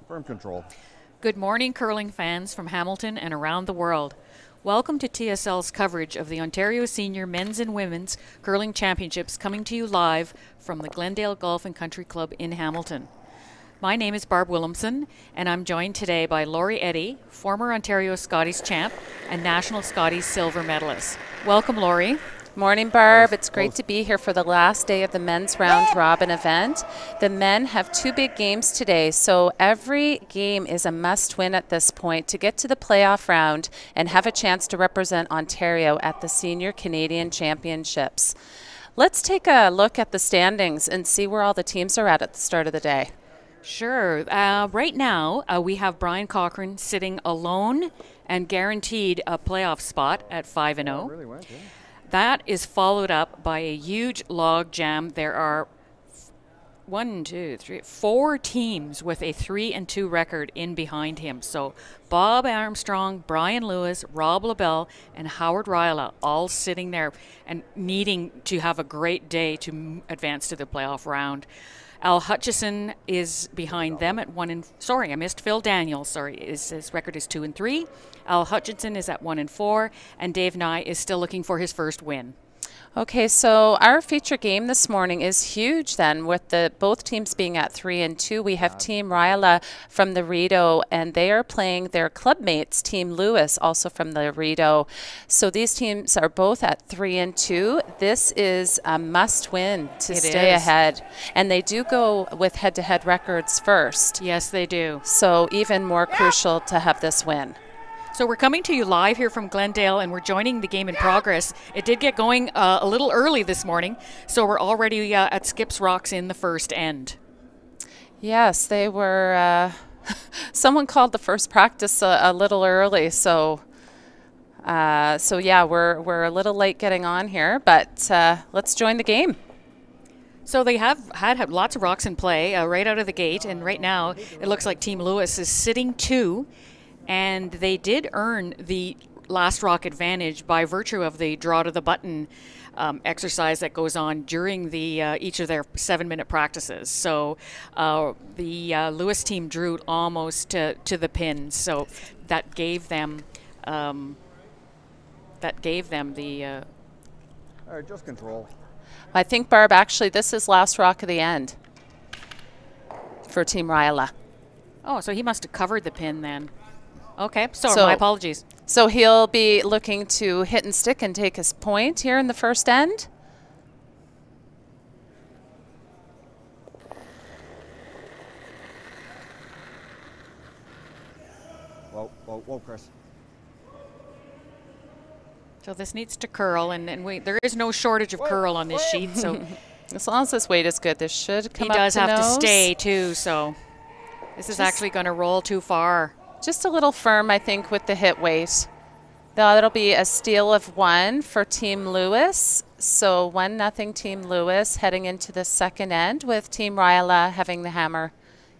Firm control. Good morning, curling fans from Hamilton and around the world. Welcome to TSL's coverage of the Ontario Senior Men's and Women's Curling Championships, coming to you live from the Glendale Golf and Country Club in Hamilton. My name is Barb Williamson, and I'm joined today by Laurie Eddy, former Ontario Scotties champ and National Scotties silver medalist. Welcome, Laurie. Morning, Barb. It's great to be here for the last day of the men's round robin event. The men have two big games today, so every game is a must-win at this point to get to the playoff round and have a chance to represent Ontario at the Senior Canadian Championships. Let's take a look at the standings and see where all the teams are at the start of the day. Sure. Right now, we have Brian Cochran sitting alone and guaranteed a playoff spot at 5-0. Really went, yeah. That is followed up by a huge log jam. There are 4 teams with a 3-2 record in behind him. So Bob Armstrong, Brian Lewis, Rob LaBelle, and Howard RAJALA all sitting there and needing to have a great day to advance to the playoff round. Al Hutchison is behind them at 1 and... Sorry, I missed Phil Daniels. Sorry, his record is 2-3. Al Hutchison is at 1-4, and Dave Nye is still looking for his first win. Okay, so our feature game this morning is huge then, with both teams being at 3-2. We have Team RAJALA from the Rideau, and they are playing their club mates, Team Lewis, also from the Rideau. So these teams are both at 3-2. This is a must-win to stay ahead. And they do go with head-to-head records first. Yes, they do. So even more crucial to have this win. So we're coming to you live here from Glendale, and we're joining the game in progress. It did get going a little early this morning, so we're already at Skips Rocks in the first end. Yes, they were. Someone called the first practice a little early, so yeah, we're a little late getting on here, but let's join the game. So they have had lots of rocks in play right out of the gate, and right now it looks like Team Lewis is sitting 2. And they did earn the last rock advantage by virtue of the draw to the button exercise that goes on during each of their 7-minute practices. So the Lewis team drew almost to the pin. So that gave them the. All right, just control. I think, Barb, actually this is last rock of the end for Team RAJALA. Oh, so he must have covered the pin then. Okay, so my apologies. So he'll be looking to hit and stick and take his point here in the first end. Whoa, Chris. So this needs to curl, and there is no shortage of curl on this sheet. So as long as this weight is good, this should come up to nose. He does have to stay too, so this is actually going to roll too far. Just a little firm, I think, with the hit weight. That'll be a steal of 1 for Team Lewis. So 1-0 Team Lewis heading into the second end, with Team RAJALA having the hammer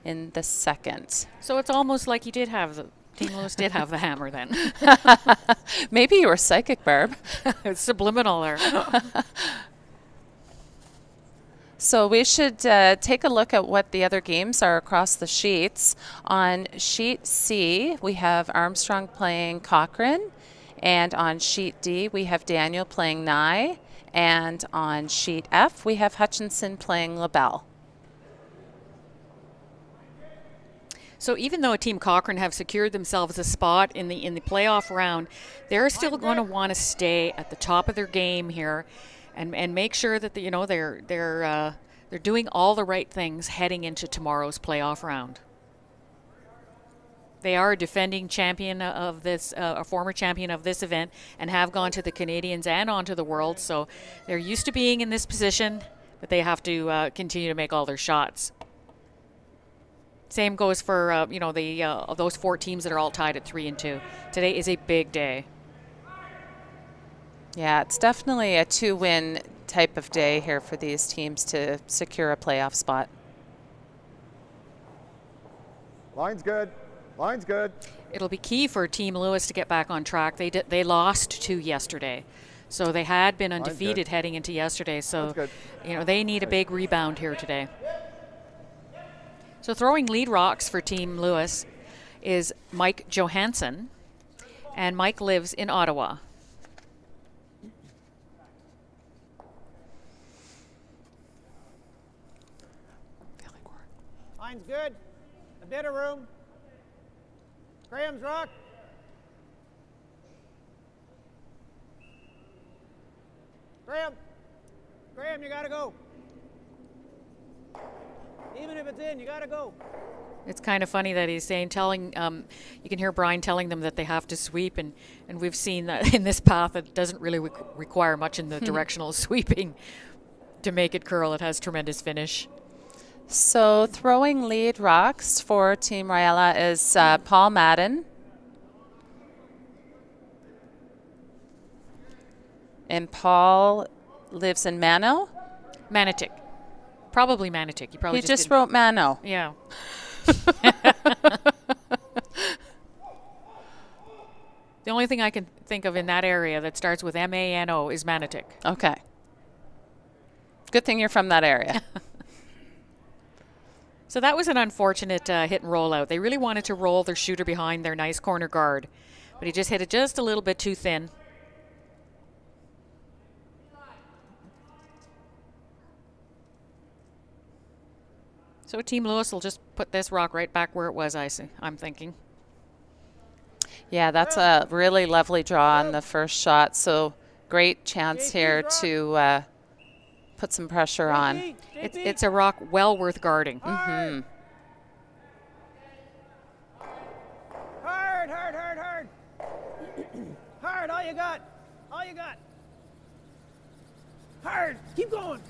in the second. So it's almost like Team Lewis did have the hammer then. Maybe you were psychic, Barb. It's subliminal there. So we should take a look at what the other games are across the sheets. On sheet C, we have Armstrong playing Cochran. And on sheet D, we have Daniel playing Nye. And on sheet F, we have Hutchinson playing LaBelle. So even though Team Cochran have secured themselves a spot in the playoff round, they're still going to want to stay at the top of their game here. And make sure that they're doing all the right things heading into tomorrow's playoff round. They are a defending champion of this, a former champion of this event, and have gone to the Canadians and onto the World. So they're used to being in this position, but they have to continue to make all their shots. Same goes for those 4 teams that are all tied at 3-2. Today is a big day. Yeah, it's definitely a 2-win type of day here for these teams to secure a playoff spot. Line's good. Line's good. It'll be key for Team Lewis to get back on track. They lost 2 yesterday. So they had been undefeated heading into yesterday. So, they need a big rebound here today. So throwing lead rocks for Team Lewis is Mike Johansson, and Mike lives in Ottawa. Line's good. A bit of room. Graham's rock. Graham, you gotta go. Even if it's in, you gotta go. It's kind of funny that he's saying, you can hear Brian telling them that they have to sweep, and we've seen that in this path it doesn't really require much in the directional sweeping to make it curl. It has tremendous finish. So throwing lead rocks for Team RAJALA is Paul Madden. And Paul lives in Mano? Manotick. Probably Manotick. He just wrote Mano. Yeah. The only thing I can think of in that area that starts with M-A-N-O is Manotick. Okay. Good thing you're from that area. So that was an unfortunate hit and roll out. They really wanted to roll their shooter behind their nice corner guard, but he just hit it just a little bit too thin. So Team Lewis will just put this rock right back where it was, I'm thinking. Yeah, that's a really lovely draw on the first shot. So great chance here to put some pressure on. It's a rock well worth guarding. Mm-hmm. Hard. Hard, all you got. Hard, keep going.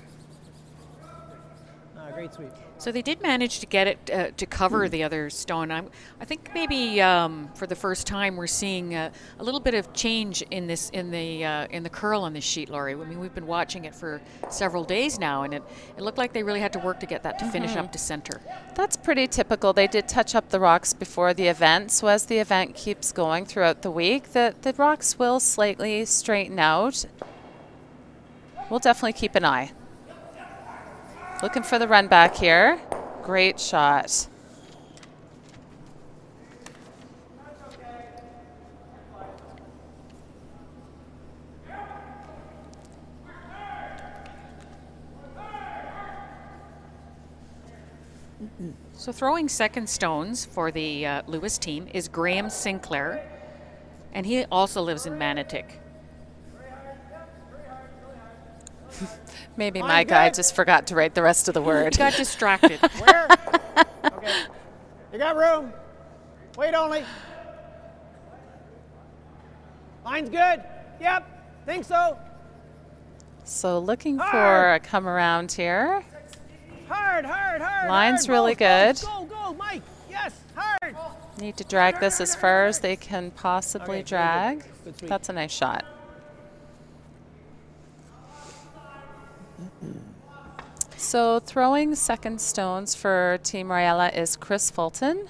Great sweep. So they did manage to get it to cover the other stone. I think maybe for the first time we're seeing a little bit of change in the curl on this sheet, Laurie. I mean, we've been watching it for several days now, and it looked like they really had to work to get that to finish up to center. That's pretty typical. They did touch up the rocks before the event, so as the event keeps going throughout the week, the rocks will slightly straighten out. We'll definitely keep an eye. Looking for the run back here. Great shot. So throwing second stones for the Lewis team is Graham Sinclair, and he also lives in Manotick. Maybe my guy just forgot to write the rest of the word. He got distracted. Where? Okay. You got room. Wait only. Line's good. Yep. Think so. So looking for a come around here. Hard. Line's hard. really good. Go, Mike. Yes, hard. Need to drag this as far as they can possibly drag. Good sweep. That's a nice shot. So throwing second stones for Team RAJALA is Chris Fulton.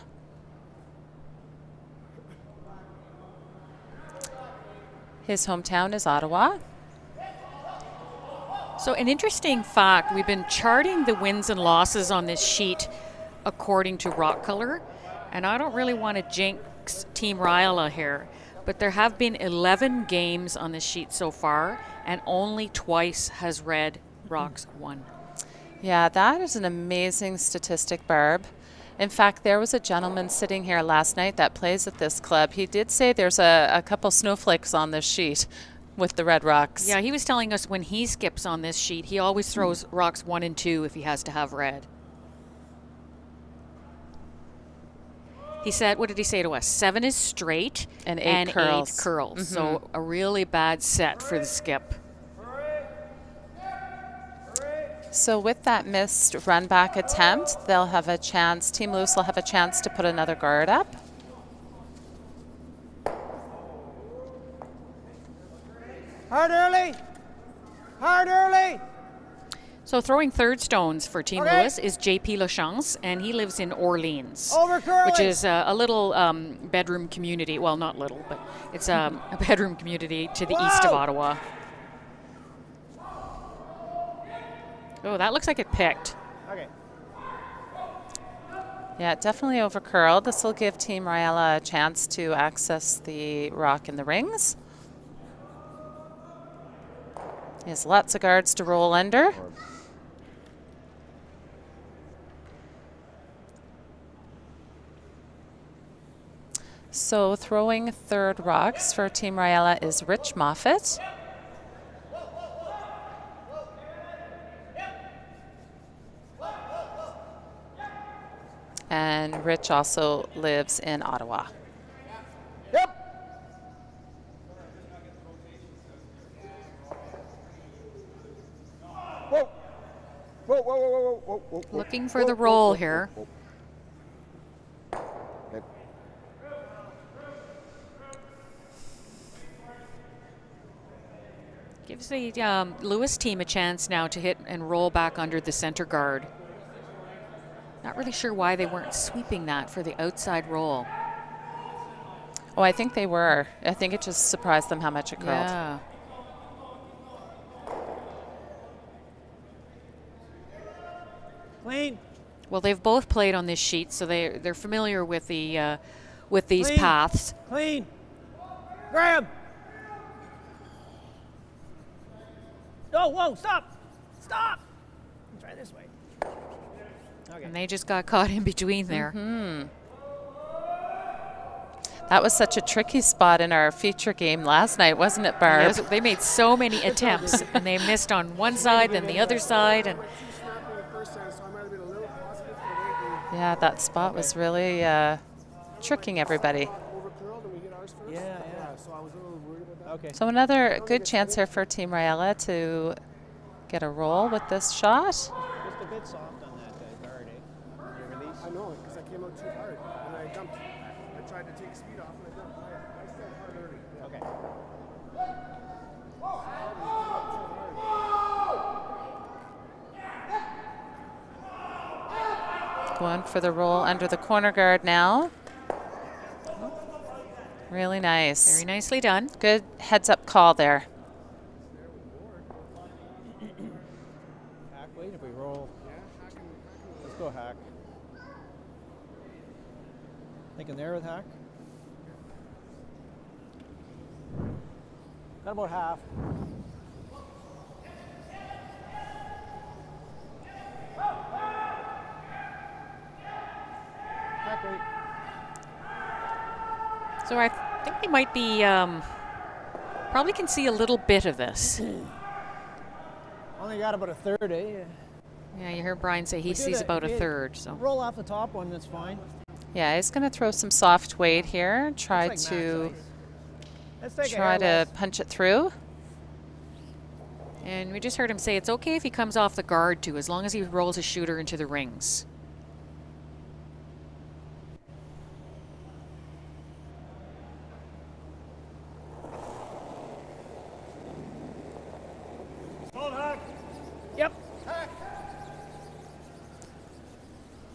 His hometown is Ottawa. So an interesting fact, we've been charting the wins and losses on this sheet according to rock color, and I don't really want to jinx Team RAJALA here, but there have been 11 games on this sheet so far, and only twice has red rocks won. Yeah, that is an amazing statistic, Barb. In fact, there was a gentleman sitting here last night that plays at this club. He did say there's a couple snowflakes on this sheet with the red rocks. Yeah, he was telling us when he skips on this sheet, he always throws rocks 1 and 2 if he has to have red. He said, what did he say to us? 7 is straight and 8 curls. 8 curls. So a really bad set for the skip. So with that missed run back attempt, they'll have a chance, Team Lewis will have a chance to put another guard up. Hard early. So throwing third stones for Team Lewis is JP Lachance, and he lives in Orleans, Over curling. which is a little bedroom community. Well, not little, but it's a bedroom community to the east of Ottawa. Oh, that looks like it picked. Okay. Yeah, definitely over curled. This will give Team Rajala a chance to access the rock in the rings. He has lots of guards to roll under. So throwing third rocks for Team Rajala is Rich Moffat. And Rich also lives in Ottawa. Yep. Whoa. Whoa, whoa, whoa, whoa, whoa, whoa, whoa. Looking for the roll here. Okay. Gives the Lewis team a chance now to hit and roll back under the center guard. Not really sure why they weren't sweeping that for the outside roll. Oh, I think they were. I think it just surprised them how much it curled. Yeah. Clean. Well, they've both played on this sheet, so they're familiar with the with these Clean. paths. Clean. Graham. Oh, whoa, stop. Stop. Try this way. Okay. And they just got caught in between there. That was such a tricky spot in our feature game last night, wasn't it, Barb? Yes, they made so many attempts, and they missed on one side, then the other side, and Yeah, that spot was really tricking everybody. Yeah. So I was a little worried about that. Okay. So another good chance here for Team Rajala to get a roll with this shot. Just a bit soft on that guard, eh? Your release. I know it because I came out too hard and I dumped. I tried to take speed off and I dumped. I stepped hard early. Okay. Going for the roll under the corner guard now. Really nice. very nicely done. Good heads-up call there. Hack, wait if we roll. Let's go hack. Thinking there with hack. Got about half. Hack, wait. So I think they might be, probably can see a little bit of this. Only got about a third, eh? Yeah, you heard Brian say he We do sees that. about a Yeah. third. So Roll off the top one, that's fine. Yeah, he's going to throw some soft weight here. Try Looks like to max ice. Let's take try a to hair punch it through. And we just heard him say it's okay if he comes off the guard too, as long as he rolls his shooter into the rings. Yep.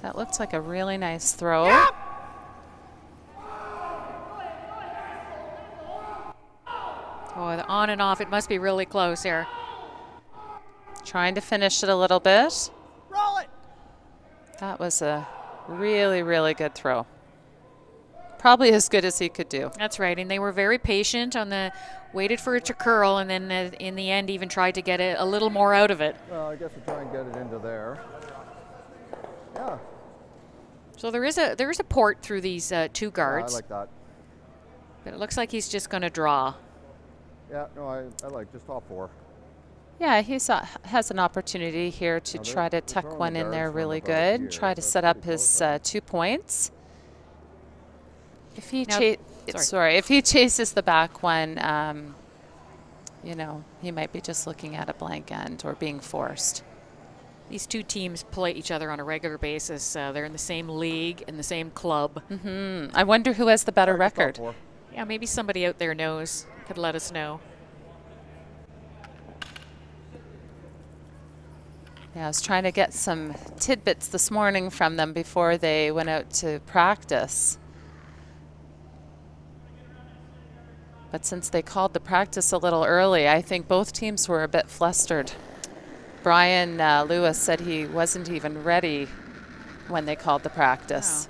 That looks like a really nice throw. Oh, the on and off, it must be really close here. Trying to finish it a little bit. Roll it. That was a really, really good throw. Probably as good as he could do. That's right, and they were very patient on the, waited for it to curl, and then in the end even tried to get a little more out of it. Well, I guess we'll try and get it into there. Yeah. So there is a port through these two guards, I like that. but it looks like he's just going to draw. Yeah, no, I like just top four. Yeah, he has an opportunity here to Now try to they're tuck throwing one the in there guards from really about good. here. Try to That's set up pretty his close, 2 points. If he Now- if he chases the back one, you know, he might be just looking at a blank end or being forced. These two teams play each other on a regular basis. They're in the same league, in the same club. I wonder who has the better Just top record. four. Yeah, maybe somebody out there knows, could let us know. Yeah, I was trying to get some tidbits this morning from them before they went out to practice. But since they called the practice a little early, I think both teams were a bit flustered. Brian Lewis said he wasn't even ready when they called the practice.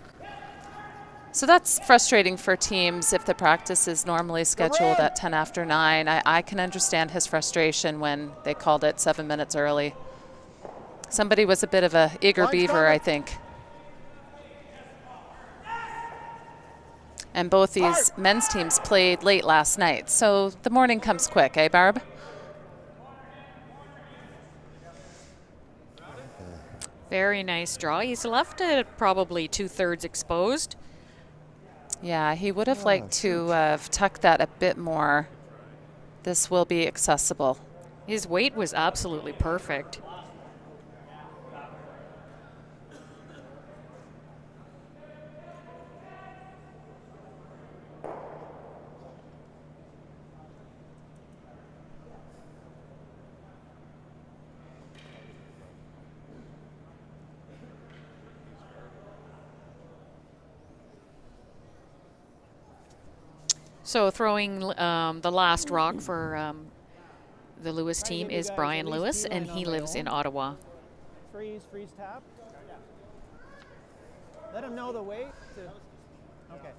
So that's frustrating for teams if the practice is normally scheduled at 10 after 9. I can understand his frustration when they called it 7 minutes early. Somebody was a bit of a eager beaver, I think. And both these men's teams played late last night, so the morning comes quick, eh, Barb? Very nice draw. He's left it probably 2/3 exposed. Yeah, he would have liked to have tucked that a bit more. This will be accessible. His weight was absolutely perfect. So throwing the last rock for the Lewis team is Brian Lewis, and he lives in Ottawa. Freeze tap. Let him know the weight. Okay.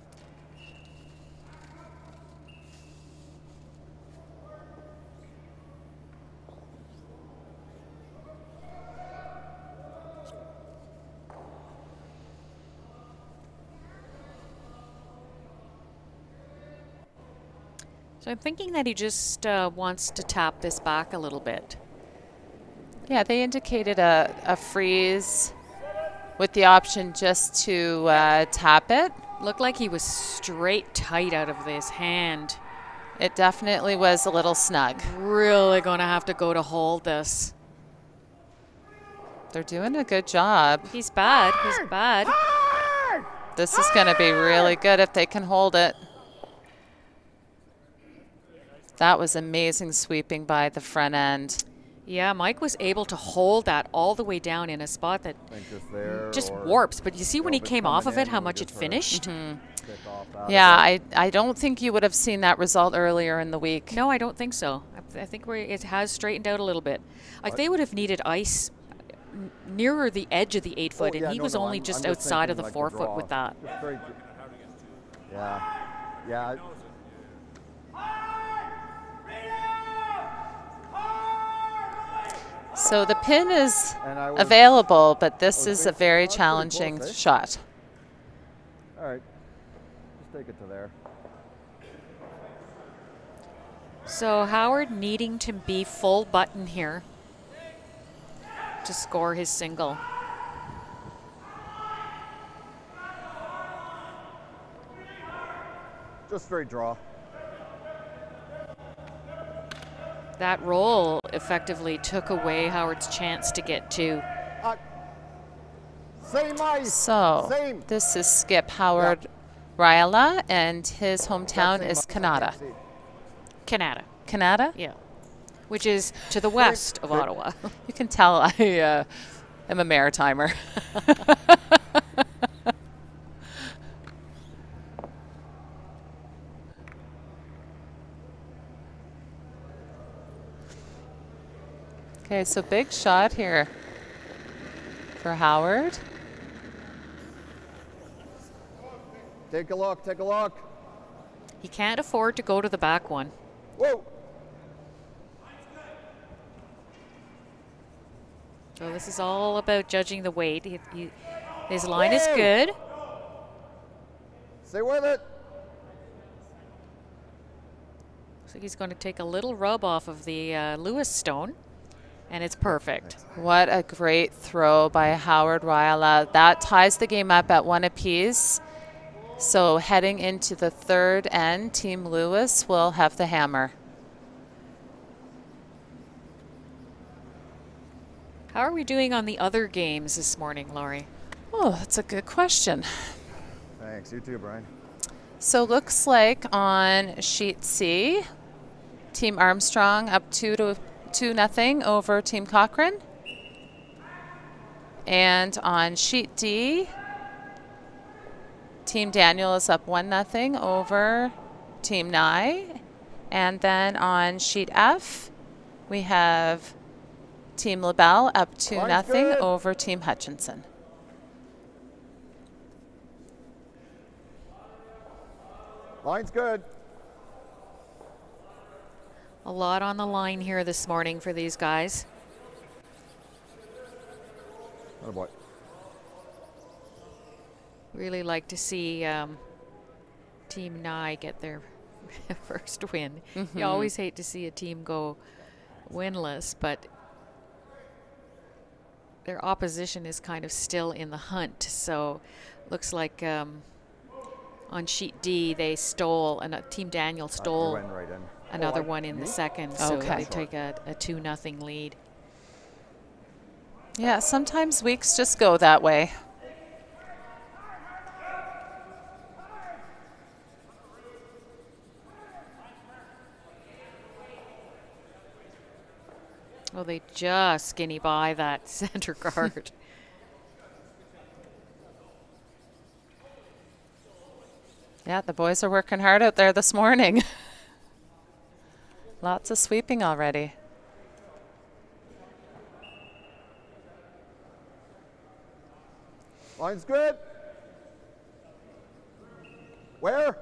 So I'm thinking that he just wants to tap this back a little bit. Yeah, they indicated a freeze with the option just to tap it. Looked like he was straight tight out of this hand. It definitely was a little snug. Really going to have to go to hold this. They're doing a good job. He's bad. He's bad. This is going to be really good if they can hold it. That was amazing sweeping by the front end. Yeah, Mike was able to hold that all the way down in a spot that just warps. But you see when he came off of it, how much it finished? Yeah, I don't think you would have seen that result earlier in the week. No, I don't think so. I think it has straightened out a little bit. Like they would have needed ice nearer the edge of the 8 foot, and he was only just outside of the 4 foot with that. Yeah. So the pin is available, but this is a very challenging shot. All right, just take it to there. So Howard needing to be full button here to score his single. Just straight draw. That roll effectively took away Howard's chance to get two. Same ice. So this is Skip Howard RAJALA, and his hometown is Canada. Canada? Yeah. Which is to the west of Ottawa. You can tell I am a Maritimer. Okay, so big shot here for Howard. Take a look, take a look. He can't afford to go to the back one. Whoa. So this is all about judging the weight. His line is good. Stay with it. So he's going to take a little rub off of the Lewis stone, and it's perfect. What a great throw by Howard RAJALA. That ties the game up at 1 apiece. So heading into the third end, Team Lewis will have the hammer. How are we doing on the other games this morning, Laurie? Oh, that's a good question. Thanks, you too, Brian. So looks like on sheet C, Team Armstrong up 2-0 over Team Cochrane. And on sheet D, Team Daniel is up 1-0 over Team Nye. And then on sheet F, we have Team LaBelle up 2-0 over Team Hutchinson. Line's good. A lot on the line here this morning for these guys. Oh boy. Really like to see Team Nye get their first win. You always hate to see a team go winless, but their opposition is kind of still in the hunt. So looks like on sheet D they stole, and Team Daniel stole Right in. another one in the second. So Okay. they take a 2-0 lead. Yeah, sometimes weeks just go that way. Well, they just skinny by that center guard. Yeah, the boys are working hard out there this morning. Lots of sweeping already. Line's good. Where?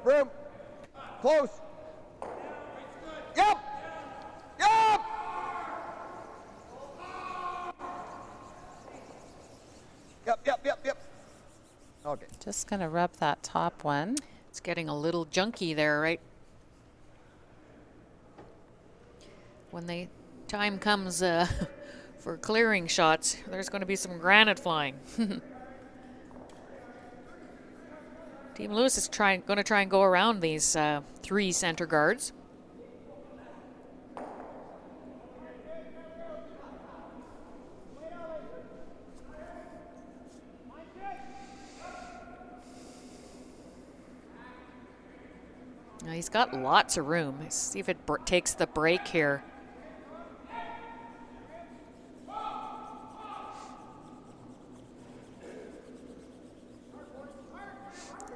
Room. Close. Yep. Yep. Yep. Okay. Just going to rub that top one. It's getting a little junky there, right? When the time comes for clearing shots, there's going to be some granite flying. Team Lewis is going to try and go around these 3 center guards. Now he's got lots of room. Let's see if it takes the break here.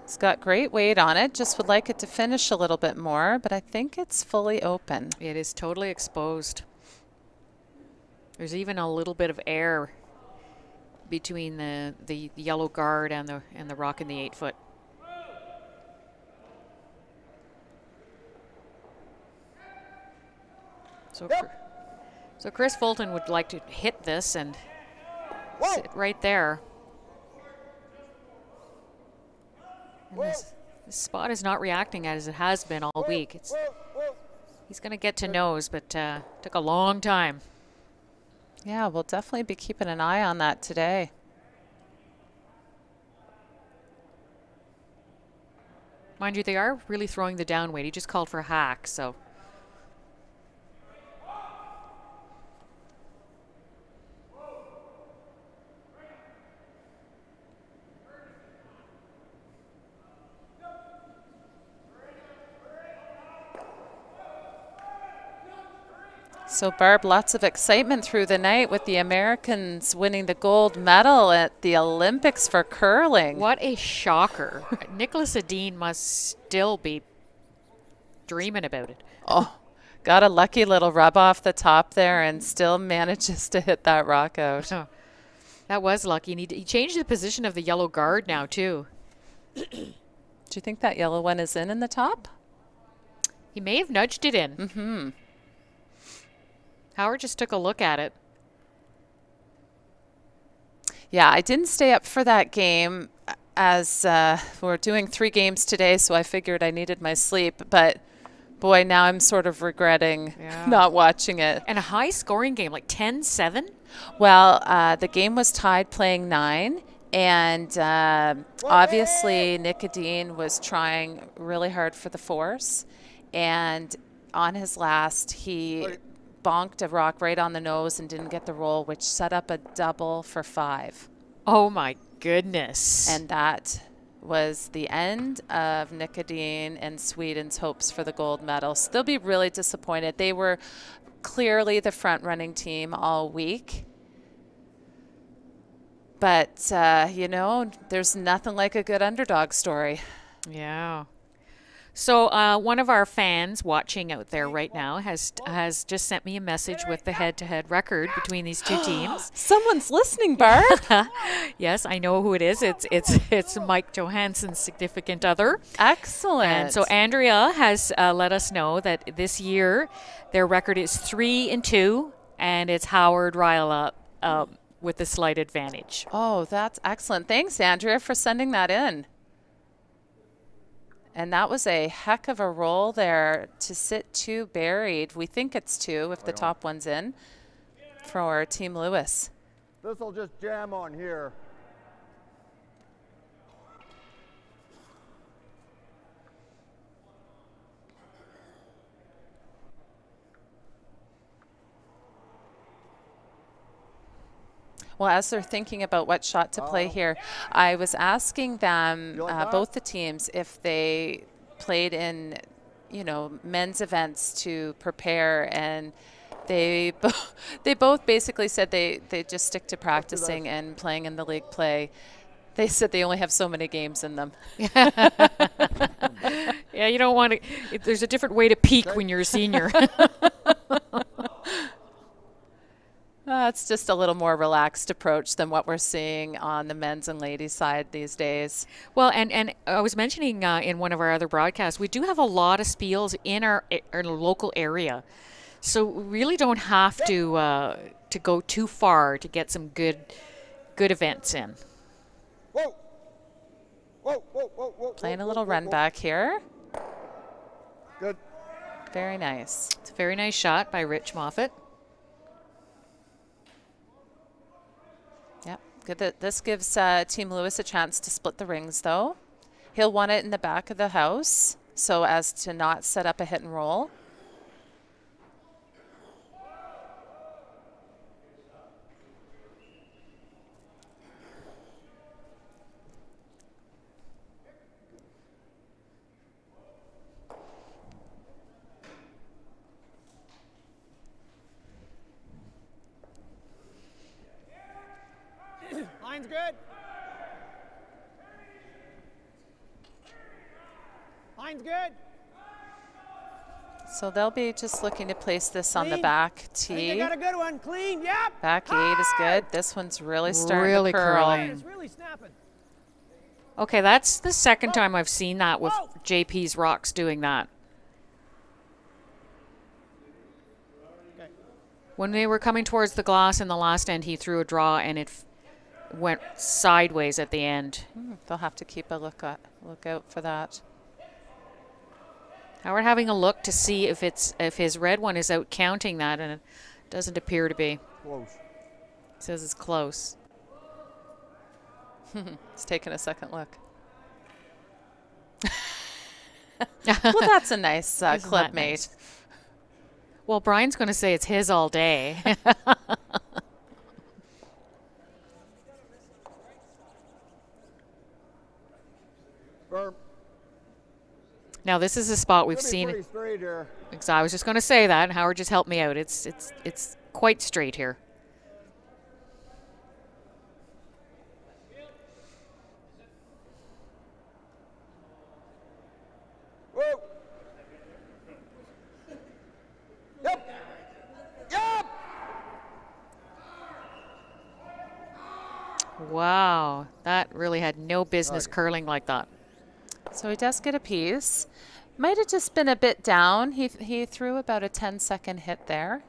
It's got great weight on it. Just would like it to finish a little bit more, but I think it's fully open. It is totally exposed. There's even a little bit of air between the yellow guard and the rock in the 8-foot. So Chris Fulton would like to hit this and sit right there. And this spot is not reacting as it has been all week. He's going to get to nose, but took a long time. Yeah, we'll definitely be keeping an eye on that today. Mind you, they are really throwing the down weight. He just called for a hack, so. So, Barb, lots of excitement through the night with the Americans winning the gold medal at the Olympics for curling. What a shocker. Nicholas Adine must still be dreaming about it. Oh, got a lucky little rub off the top there and still manages to hit that rock out. Oh, that was lucky. And he changed the position of the yellow guard now, too. Do you think that yellow one is in the top? He may have nudged it in. Mm-hmm. Howard just took a look at it. Yeah, I didn't stay up for that game as we're doing 3 games today, so I figured I needed my sleep. But, boy, now I'm sort of regretting not watching it. And a high-scoring game, like 10-7? Well, the game was tied playing 9. And obviously, Nick Adine was trying really hard for the force. And on his last, he bonked a rock right on the nose and didn't get the roll, which set up a double for 5. Oh, my goodness. And that was the end of Nick Adine and Sweden's hopes for the gold medal. So they'll be really disappointed. They were clearly the front-running team all week. But, you know, there's nothing like a good underdog story. Yeah. So one of our fans watching out there right now has just sent me a message with the head-to-head record between these two teams. Someone's listening, Barb. Yes, I know who it is. It's Mike Johansson's significant other. Excellent. And so Andrea has let us know that this year their record is 3-2, and it's Howard Ryala with a slight advantage. Oh, that's excellent. Thanks, Andrea, for sending that in. And that was a heck of a roll there to sit 2 buried. We think it's 2 if the top one's in for Team Lewis. This will just jam on here. Well, as they're thinking about what shot to play here, I was asking them, both the teams, if they played in, men's events to prepare, and they both basically said they just stick to practicing and playing in the league play. They said they only have so many games in them. Yeah, you don't want to. There's a different way to peak when you're a senior. It's just a little more relaxed approach than what we're seeing on the men's and ladies' side these days. Well, and I was mentioning in one of our other broadcasts, we do have a lot of spiels in our local area. So we really don't have to go too far to get some good events in. Whoa. Whoa, whoa, whoa, whoa. Playing a little run back here. Good. Very nice. It's a very nice shot by Rich Moffat. Yep, good. This gives Team Lewis a chance to split the rings, though. He'll want it in the back of the house so as to not set up a hit and roll. Line's good. Line's good. So they'll be just looking to place this on the Clean. back I think tee. I got a good one. Clean. Yep. Back 8 is good. This one's really starting Really to curl. curling. It's really snapping. Okay, that's the second time I've seen that with JP's rocks doing that. Okay. When they were coming towards the glass in the last end, he threw a draw and it went sideways at the end. They'll have to keep a look out for that. Now we're having a look to see if his red one is out counting that, and it doesn't appear to be. Close. It says it's close. It's taking a second look. Well, that's a nice club mate. Nice? Well, Brian's going to say it's his all day. Firm. Now this is a spot we've Pretty seen. straight here. I was just going to say that, and Howard just helped me out. It's quite straight here. Whoa. Yep. Yep. Wow, that really had no business curling like that. So he does get a piece. Might have just been a bit down. He threw about a 10-second hit there.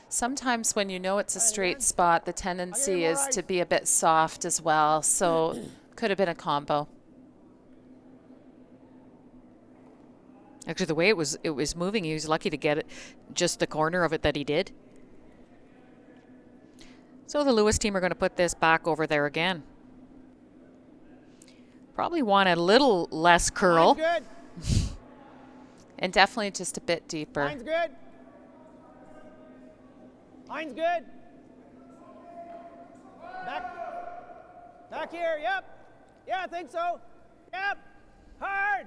Sometimes when you know it's a straight spot, the tendency is to be a bit soft as well. So could have been a combo. Actually, the way it was moving, he was lucky to get it, just the corner of it that he did. So the Lewis team are going to put this back over there again. Probably want a little less curl. Line's good. And definitely just a bit deeper. Line's good. Line's good. Back here. Yep. Yeah, I think so. Yep. Hard.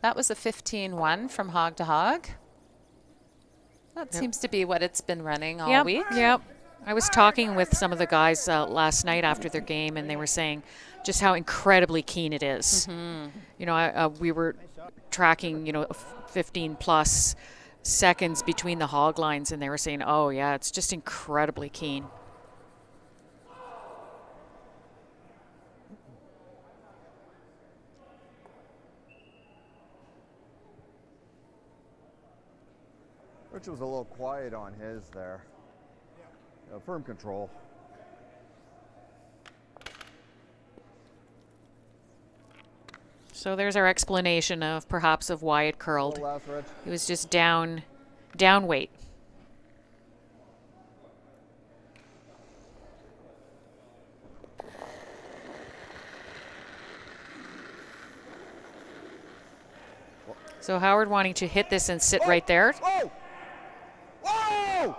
That was a 15-1 from hog to hog. That seems to be what it's been running all week. Yep. I was talking with some of the guys last night after their game, and they were saying just how incredibly keen it is. You know, we were tracking, you know, 15 plus seconds between the hog lines, and they were saying, oh yeah, it's just incredibly keen. Which was a little quiet on his there. Firm control. So there's our explanation of perhaps of why it curled. Last, Reg. It was just down weight. So Howard wanting to hit this and sit right there. Whoa! Whoa!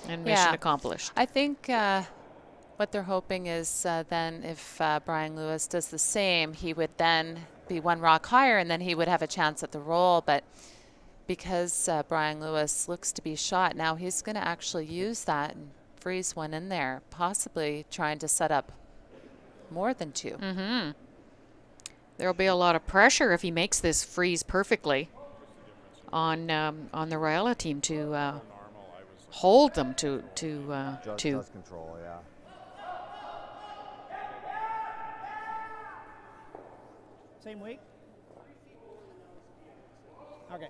And mission accomplished. I think what they're hoping is then if Brian Lewis does the same, he would then be one rock higher and then he would have a chance at the roll. But because Brian Lewis looks to be shot, now he's going to actually use that and freeze one in there, possibly trying to set up more than two. There'll be a lot of pressure if he makes this freeze perfectly on the RAJALA team to hold them to two. Just control, yeah. Same week? Okay.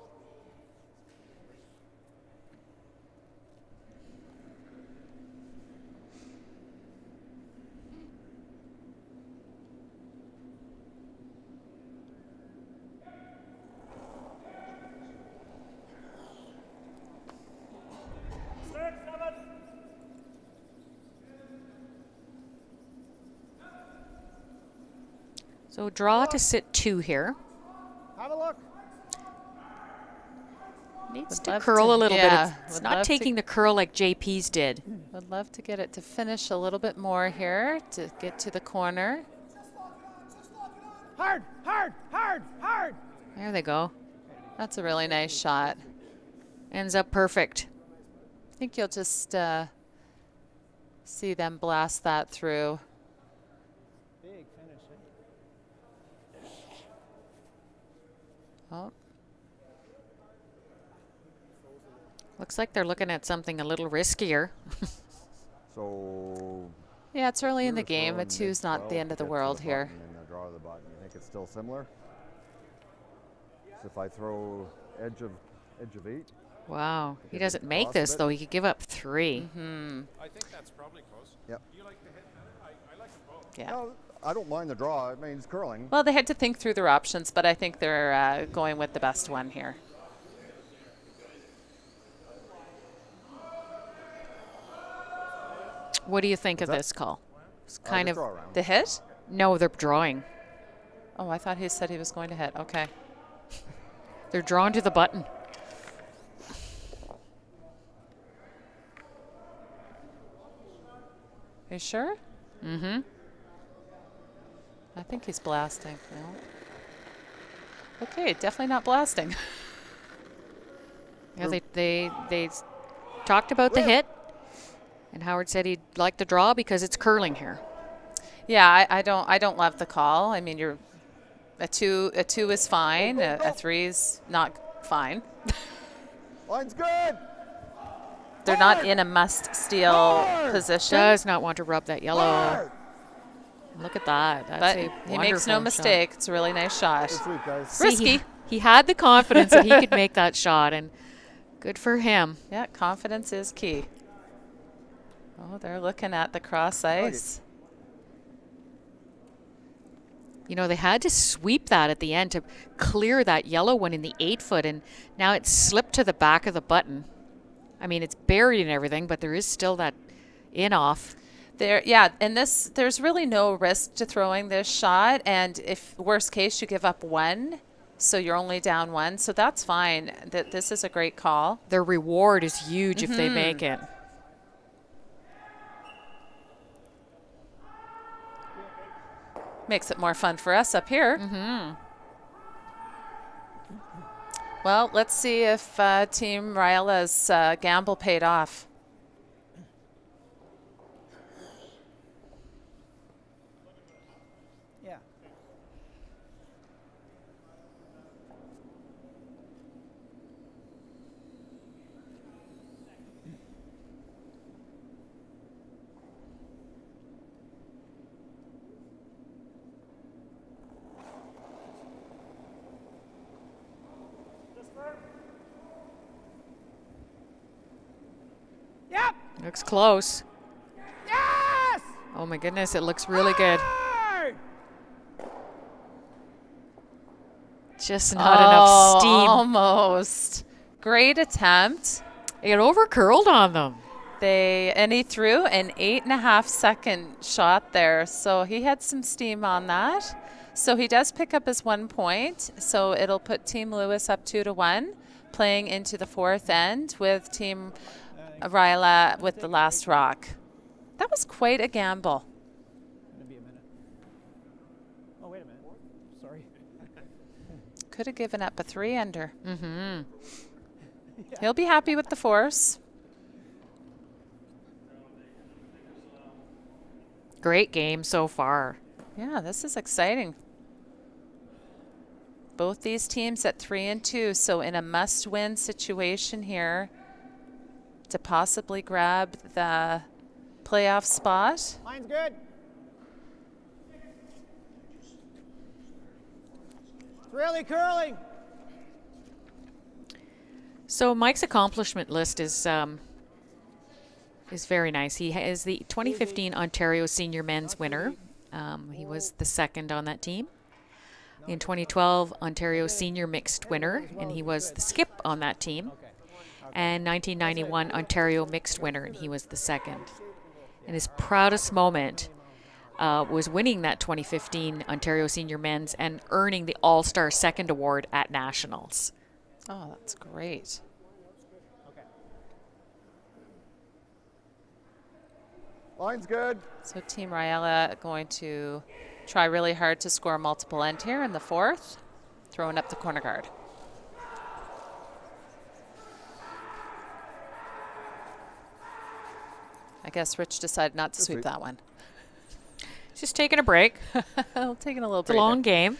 So draw to sit 2 here. Have a look. Needs Would to love curl to- a little yeah, bit. It's would not love to- taking the curl like JP's did. Would love to get it to finish a little bit more here to get to the corner. Hard, hard, hard, hard. There they go. That's a really nice shot. Ends up perfect. I think you'll just see them blast that through. Big finish, eh? Oh, Looks like they're looking at something a little riskier. So yeah, it's early in the you're game. A throwing two's not the mid-12 end of the to get to world here. button and the draw of the button. You think it's still similar? So if I throw edge of 8, Wow. He Because doesn't it's make crossed this, a bit. though. He could give up 3. I think that's probably close. Yep. You like the hit? I like them both. Yeah. No, I don't mind the draw. I mean, it's curling. Well, they had to think through their options, but I think they're going with the best one here. What do you think of that? this call? It's kind Just of. draw around. The hit? No, they're drawing. Oh, I thought he said he was going to hit. Okay. They're drawn to the button. Are you sure? Mm-hmm. I think he's blasting. No. Okay, definitely not blasting. Yeah, they talked about the hit, and Howard said he'd like the draw because it's curling here. Yeah, I don't love the call. I mean, you're a two is fine. A 3 is not fine. Line's good. They're not in a must steal position. Does not want to rub that yellow. Hard. Look at that. That's But a he makes no wonderful mistake. It's a really nice shot. Good sweep, guys. See, Risky. he had the confidence that he could make that shot, and good for him. Yeah, confidence is key. Oh, they're looking at the cross ice. You know, they had to sweep that at the end to clear that yellow one in the 8-foot, and now it's slipped to the back of the button. I mean, it's buried in everything, but there is still that in-off. There, yeah, and there's really no risk to throwing this shot, and if worst case you give up 1, so you're only down 1, so that's fine. This is a great call. Their reward is huge if they make it. Makes it more fun for us up here. Well, let's see if Team Ryala's gamble paid off. Yeah. Yep. Looks close. Yes. Oh my goodness, it looks really good. Hard. Just not enough steam. Almost. Great attempt. It overcurled on them. And he threw an 8.5-second shot there, so he had some steam on that. So he does pick up his 1 point, so it'll put Team Lewis up 2-1, playing into the fourth end with Team Ryala with the last rock. That was quite a gamble. Gonna be a minute. Oh, wait a minute. Sorry. Could have given up a 3-under. Mm-hmm. He'll be happy with the force. Great game so far. Yeah, this is exciting. Both these teams at 3-2, so in a must-win situation here to possibly grab the playoff spot. Mine's good. It's really curling. So Mike's accomplishment list is very nice. He is the 2015 Ontario Senior Men's winner. He was the second on that team. In 2012, Ontario Senior Mixed winner, and he was the skip on that team. And 1991 Ontario Mixed winner, and he was the second. And his proudest moment was winning that 2015 Ontario Senior Men's and earning the All-Star Second Award at Nationals. Oh, that's great. Line's good. So Team Ryala going to try really hard to score multiple end here in the fourth, throwing up the corner guard. I guess Rich decided not to sweep that one. Just taking a break. Taking a little It's a breather. long game.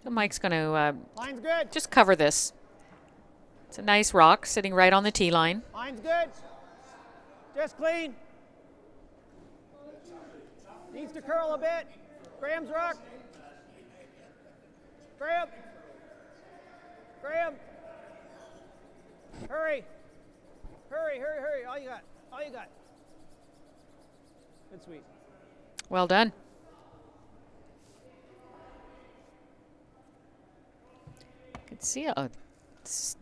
So Mike's going to Mine's good. just cover this. It's a nice rock sitting right on the tee line. Mine's good. Just clean. Needs to curl a bit. Graham's rock. Graham. Graham. Hurry. Hurry, hurry, hurry. All you got. All you got. Good sweep. Well done. You can see a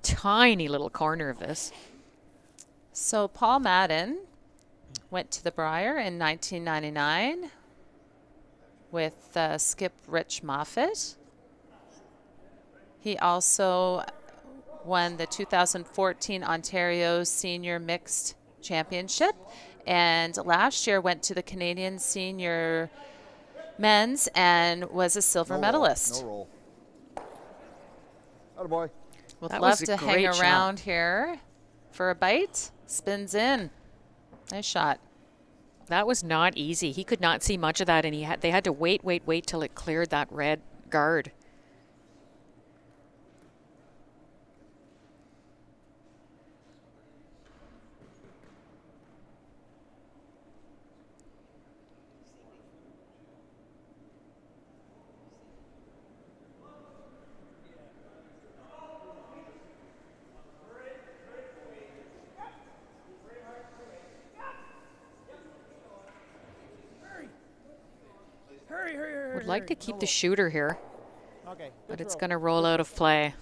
tiny little corner of this. So Paul Madden went to the Briar in 1999 with skip Rich Moffat. He also won the 2014 Ontario Senior Mixed Championship, and last year went to the Canadian Senior Men's and was a silver medalist. No roll. Attaboy. Would That love was a to hang great shot. around here for a bite. Spins in. Nice shot. That was not easy. He could not see much of that, and they had to wait till it cleared that red guard. Hurry, hurry, hurry. Would like to keep the shooter here, Okay. but it's going to roll out of play.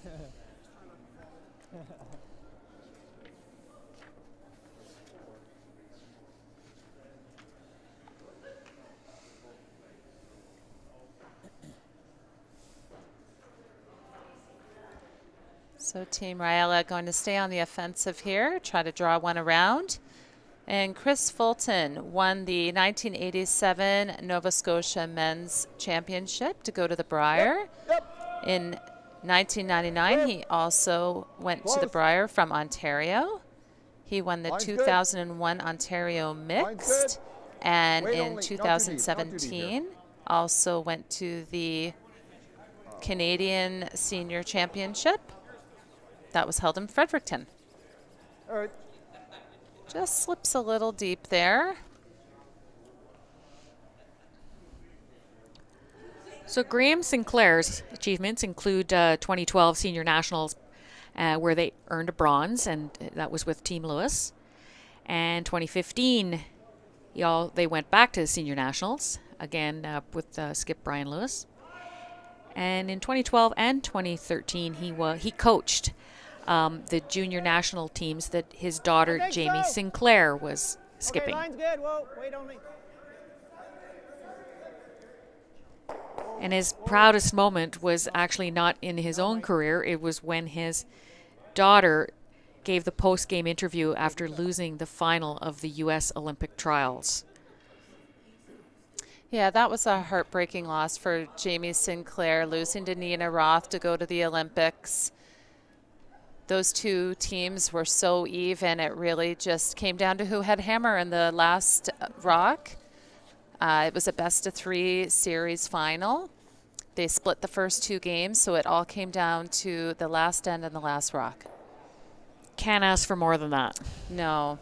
So Team RAJALA going to stay on the offensive here, try to draw one around. And Chris Fulton won the 1987 Nova Scotia Men's Championship to go to the Brier. In 1999, he also went to the Brier from Ontario. He won the 2001 Ontario Mixed. And in 2017, also went to the Canadian Senior Championship. That was held in Fredericton. All right. Just slips a little deep there. So Graham Sinclair's achievements include 2012 Senior Nationals, where they earned a bronze, and that was with Team Lewis. And 2015, they went back to the Senior Nationals, again with Skip Brian Lewis. And in 2012 and 2013, he coached the junior national teams that his daughter Jamie Sinclair was skipping. Okay, line's good. Whoa, wait only. And his proudest moment was actually not in his own career. It was when his daughter gave the post-game interview after losing the final of the U.S. Olympic trials. Yeah, that was a heartbreaking loss for Jamie Sinclair, losing to Nina Roth to go to the Olympics. Those two teams were so even, it really just came down to who had hammer in the last rock. It was a best-of-3 series final. They split the first 2 games, so it all came down to the last end and the last rock. Can't ask for more than that. No.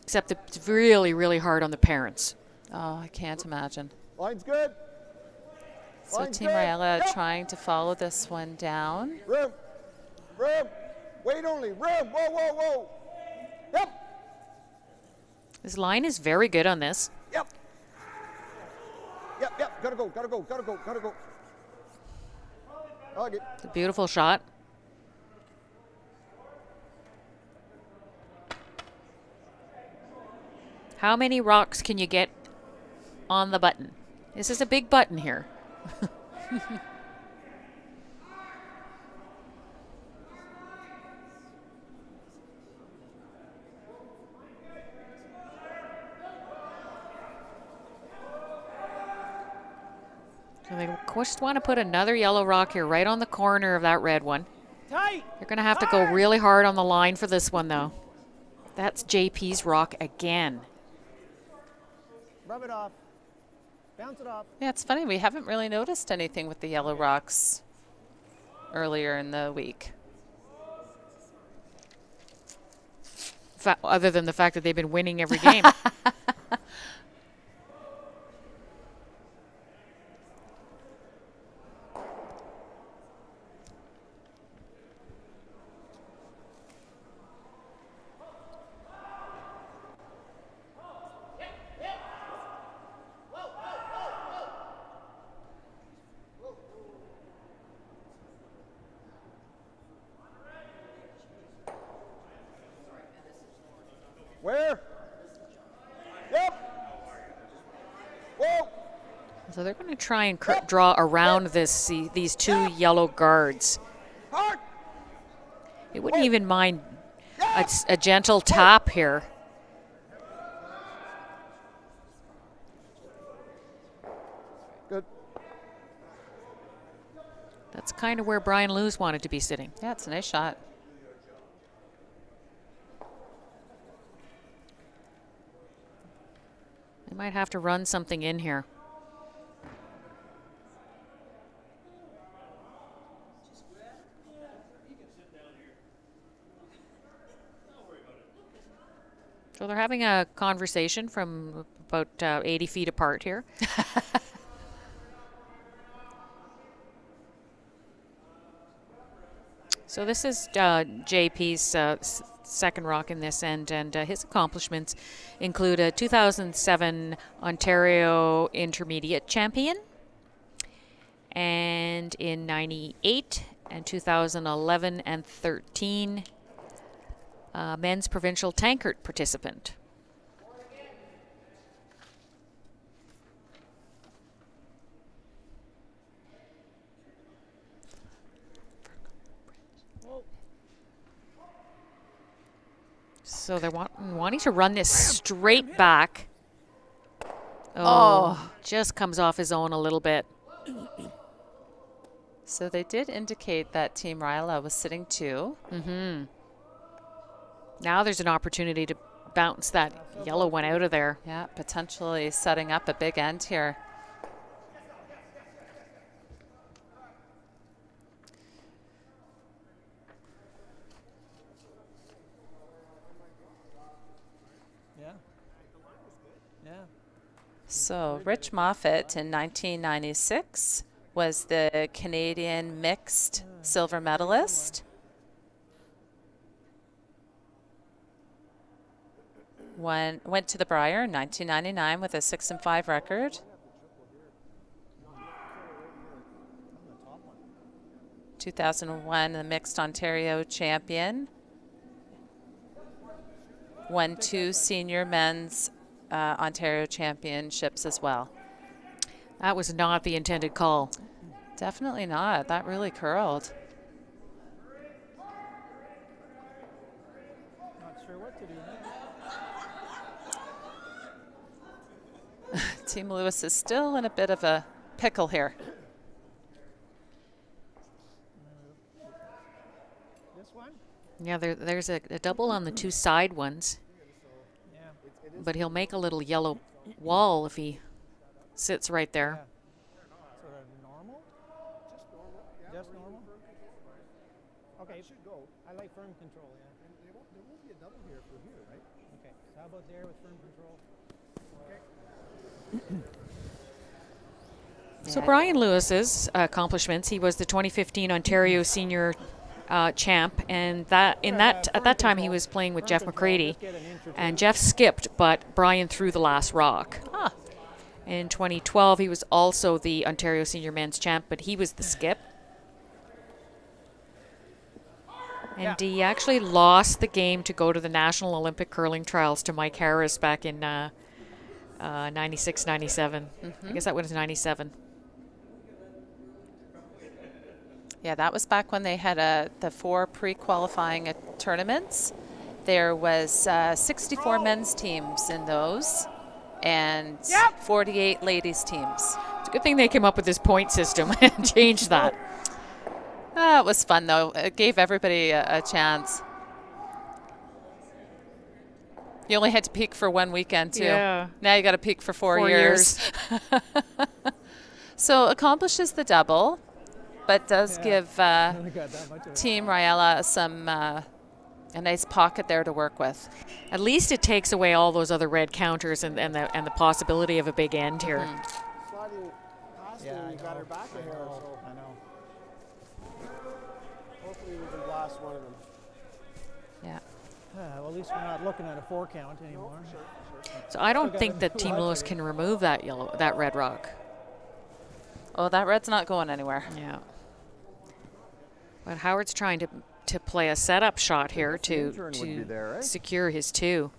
Except it's really, really hard on the parents. Oh, I can't imagine. Line's good. So Line's Team good. RAJALA trying to follow this one down. Room. Room. Wait only. Room. Whoa, whoa, whoa. Yep. His line is very good on this. Yep. Yep, yep. Gotta go, gotta go, gotta go, gotta go. Okay. It's a beautiful shot. How many rocks can you get on the button? This is a big button here. So they just want to put another yellow rock here right on the corner of that red one. Tight. You're going to have to go really hard on the line for this one, though. That's JP's rock again. Rub it off. Bounce it off. Yeah, it's funny. We haven't really noticed anything with the yellow rocks earlier in the week. Other than the fact that they've been winning every game. Where? Yep. Whoa. So they're going to try and draw around these 2 yellow guards. Hard. It wouldn't even mind a gentle tap here. Good. That's kind of where Brian Lewis wanted to be sitting. Yeah, it's a nice shot. They might have to run something in here. So they're having a conversation from about 80 feet apart here. So this is JP's second rock in this end, and his accomplishments include a 2007 Ontario Intermediate Champion, and in 98 and 2011 and 13, men's provincial tankard participant. So they're wanting to run this straight back. Oh, just comes off his own a little bit. So they did indicate that Team RAJALA was sitting 2. Now there's an opportunity to bounce that yellow one out of there. Yeah, potentially setting up a big end here. Yeah. Yeah. So Rich Moffat in 1996 was the Canadian mixed silver medalist. Went to the Brier in 1999 with a 6-5 record. 2001, the mixed Ontario champion. Won 2 senior men's Ontario championships as well. That was not the intended call. Definitely not. That really curled. Not sure what to do now. Team Lewis is still in a bit of a pickle here. This one? Yeah, there's a double on the 2 side ones. Yeah. But he'll make a little yellow wall if he sits right there. Sort of normal? Just normal. Okay. Should go. I like firm control, yeah. And there won't be a double here for here, right? Okay. So how about there with firm control? So Brian Lewis's accomplishments, he was the 2015 Ontario Senior champ, and at that time he was playing with Jeff McCready, and Jeff skipped, but Brian threw the last rock. Ah. In 2012, he was also the Ontario Senior Men's champ, but he was the skip. And he actually lost the game to go to the National Olympic Curling Trials to Mike Harris back in 96, 97. I guess that was 97. Yeah, that was back when they had the 4 pre-qualifying tournaments. There was 64 men's teams in those and 48 ladies teams. It's a good thing they came up with this point system and changed that. It was fun, though. It gave everybody a chance. You only had to peak for 1 weekend, too. Yeah. Now you got to peak for 4 years. So accomplishes the double, but does give Only got that much of it. Team RAJALA some a nice pocket there to work with. At least it takes away all those other red counters and the possibility of a big end here. Sliding past Yeah, her, I you got her know. back a hair or so. I know. Hopefully we can blast one of them. Yeah. Well, at least we're not looking at a 4 count anymore. So I don't Still think gotta that Team watch Lewis it. can remove that red rock. Oh, that red's not going anywhere. Yeah. But Howard's trying to play a setup shot here The to intern would be there, eh? secure his 2.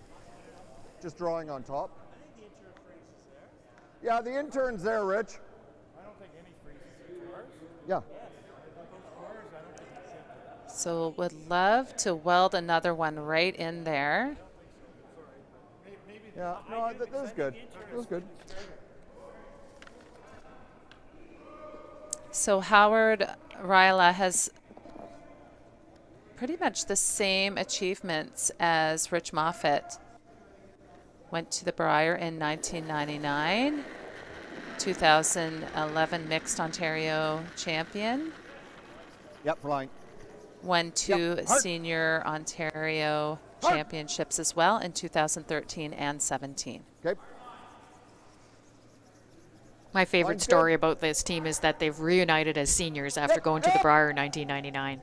Just drawing on top. Yeah, the intern's there, Rich. Yeah. So would love to weld another one right in there. Yeah, no, that was good. That was good. So Howard RAJALA has pretty much the same achievements as Rich Moffat. Went to the Brier in 1999, 2011 Mixed Ontario champion. Yep, flying. Won 2 hard. Senior Ontario Hard. championships as well in 2013 and 17. Okay. My favorite Line's story good. about this team is that they've reunited as seniors after going to the Brier in 1999.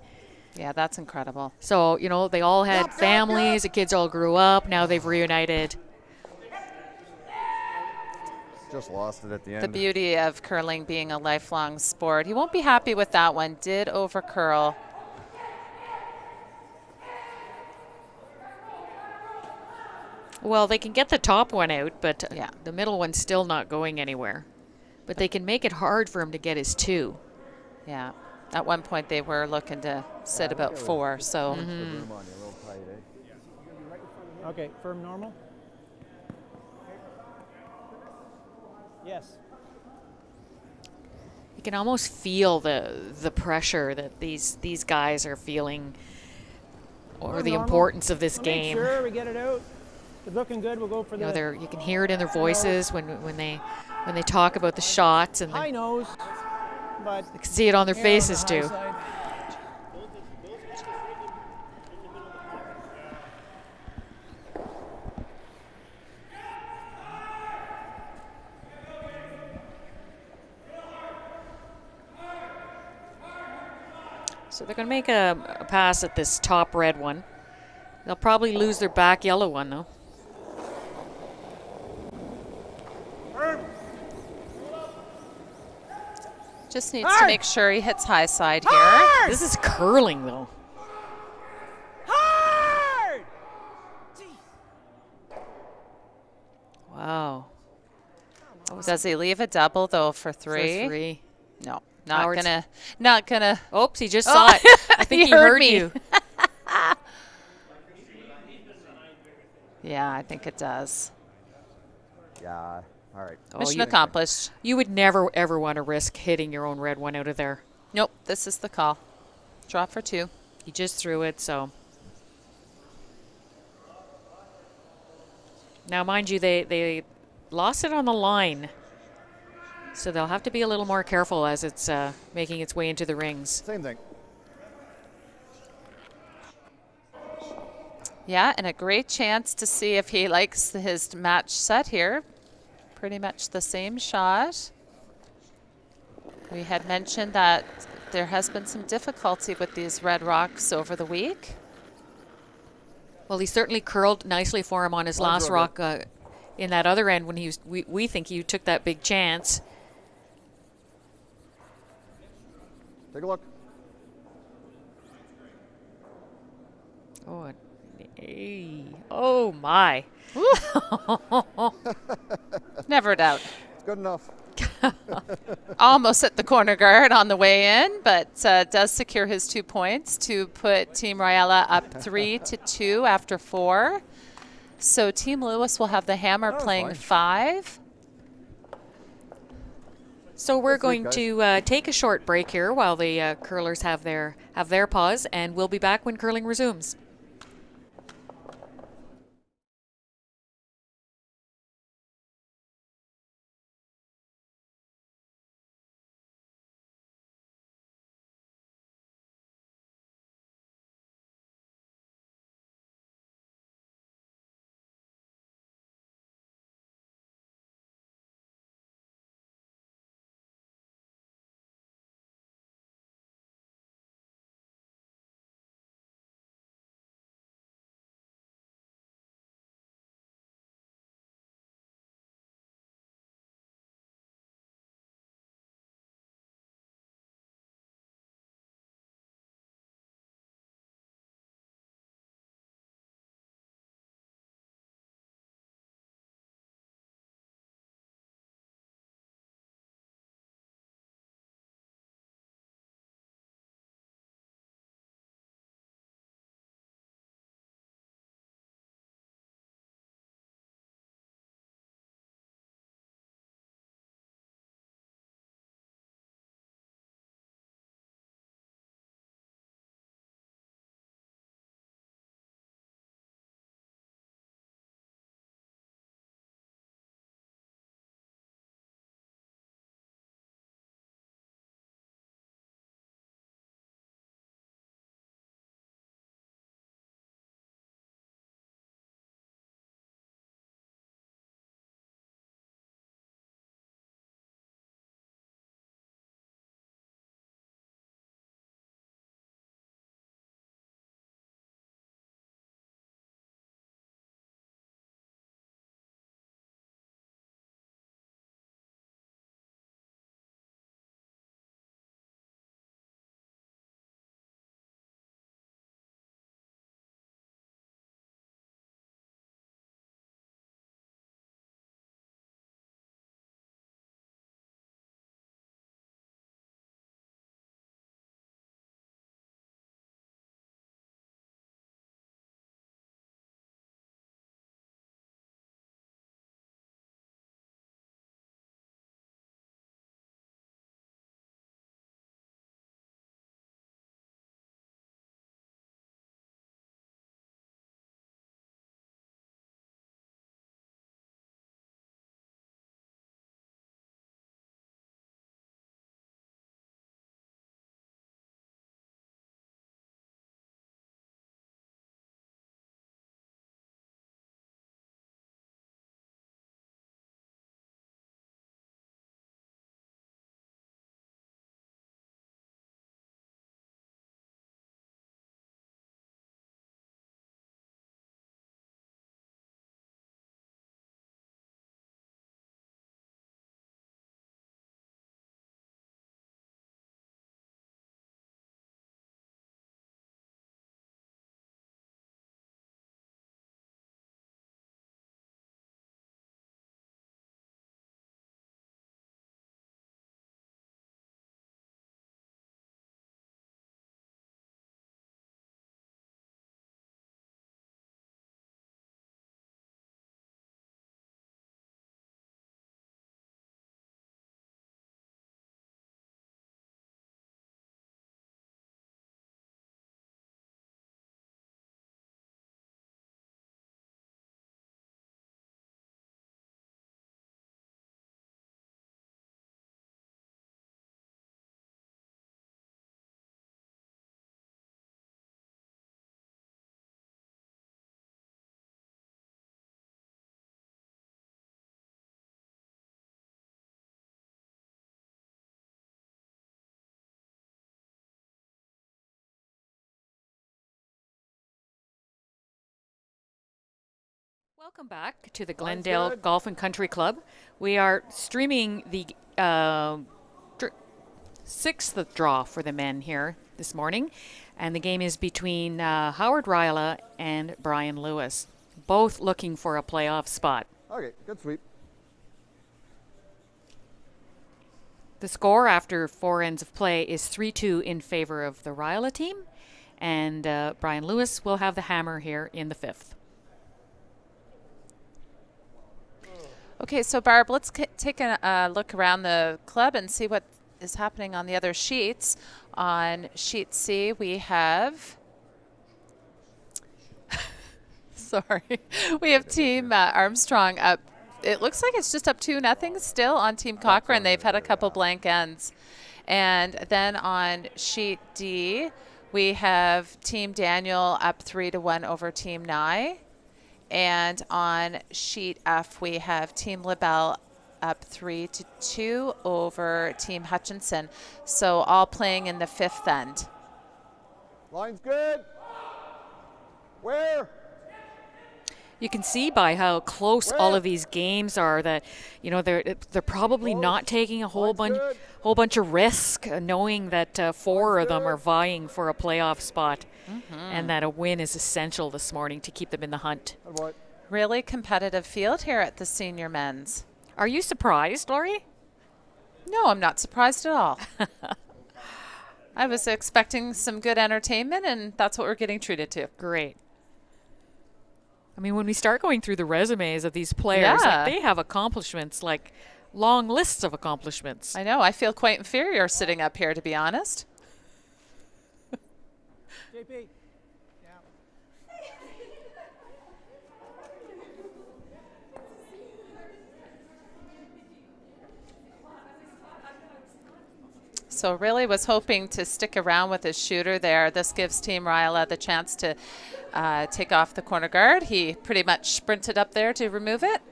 Yeah, that's incredible. So, you know, they all had families, the kids all grew up, now they've reunited. Just lost it at the end. The beauty of curling being a lifelong sport. He won't be happy with that one. Did over curl. Well, they can get the top one out, but Yeah. the middle one's still not going anywhere. But they can make it hard for him to get his 2. Yeah. At one point they were looking to sit about 4, so The room on you, a little tight, eh? Okay, firm normal. Yes. You can almost feel the pressure that these guys are feeling, or Firm the normal. importance of this We'll game. Make sure we get it out. It's looking good. We'll go for You know, the you can hear it in their voices when they talk about the shots, and high nose, but you can see it on their air faces on the high too. side. So they're going to make a pass at this top red one. They'll probably lose their back yellow one though. Just needs to make sure he hits high side here. Hard! This is curling though. Hard! Wow. Does he leave a double though for For three? three. No, Howard's- not gonna. Oops, he just Oh, saw it. I think he heard me. you. Yeah, I think it does. Yeah. All right. Mission you- accomplished. You would never ever want to risk hitting your own red one out of there. Nope, this is the call. Drop for two. He just threw it, so. Now, mind you, they lost it on the line. So they'll have to be a little more careful as it's making its way into the rings. Same thing. Yeah, and a great chance to see if he likes his match set here. Pretty much the same shot. We had mentioned that there has been some difficulty with these red rocks over the week. Well, he certainly curled nicely for him on his last rock in that other end when he was, we think he took that big chance. Take a look. Oh, hey. Oh my. Never doubt. It's good enough. Almost at the corner guard on the way in, but does secure his 2 points to put Team Rajala up 3-2 after 4. So Team Lewis will have the hammer playing fine. 5. So we're That's sweet, going guys. to take a short break here while the curlers have their pause, and we'll be back when curling resumes. Welcome back to the Glendale Golf and Country Club. We are streaming the sixth draw for the men here this morning, and the game is between Howard Rajala and Brian Lewis, both looking for a playoff spot. Okay, good sweep. The score after 4 ends of play is 3-2 in favor of the Rajala team, and Brian Lewis will have the hammer here in the 5th. Okay, so Barb, let's take a look around the club and see what is happening on the other sheets. On sheet C, we have sorry, we have Team Armstrong up. It looks like it's just up 2-0 still on Team Cochrane. They've had a couple blank ends. And then on sheet D, we have Team Daniel up 3-1 over Team Nye. And on sheet F, we have Team LaBelle up 3-2 over Team Hutchinson. So all playing in the 5th end. Line's good. Where? You can see by how close all of these games are that, you know, they're probably not taking a whole bunch of risk, knowing that 4 of them are vying for a playoff spot, and that a win is essential this morning to keep them in the hunt. Really competitive field here at the senior men's. Are you surprised, Laurie? No, I'm not surprised at all. I was expecting some good entertainment, and that's what we're getting treated to. Great. I mean, when we start going through the resumes of these players, like, they have accomplishments, like long lists of accomplishments. I know. I feel quite inferior sitting up here, to be honest. JP. So really was hoping to stick around with his shooter there. This gives Team Rajala the chance to take off the corner guard. He pretty much sprinted up there to remove it.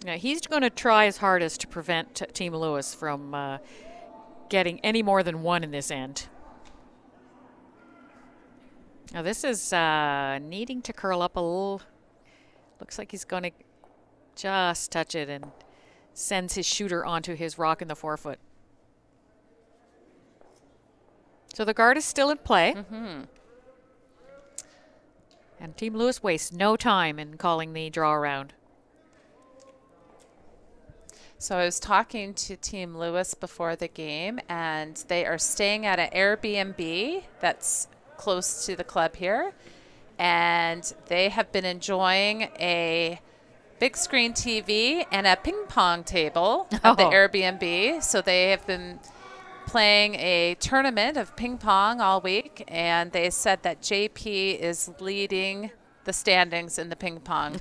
Now he's going to try his hardest to prevent Team Lewis from getting any more than 1 in this end. Now this is needing to curl up a little. Looks like he's going to just touch it and sends his shooter onto his rock in the 4-foot. So the guard is still in play. And Team Lewis wastes no time in calling the draw around. So I was talking to Team Lewis before the game, and they are staying at an Airbnb that's close to the club here. And they have been enjoying a big screen TV and a ping pong table at the Airbnb. So they have been playing a tournament of ping pong all week, and they said that JP is leading the standings in the ping pong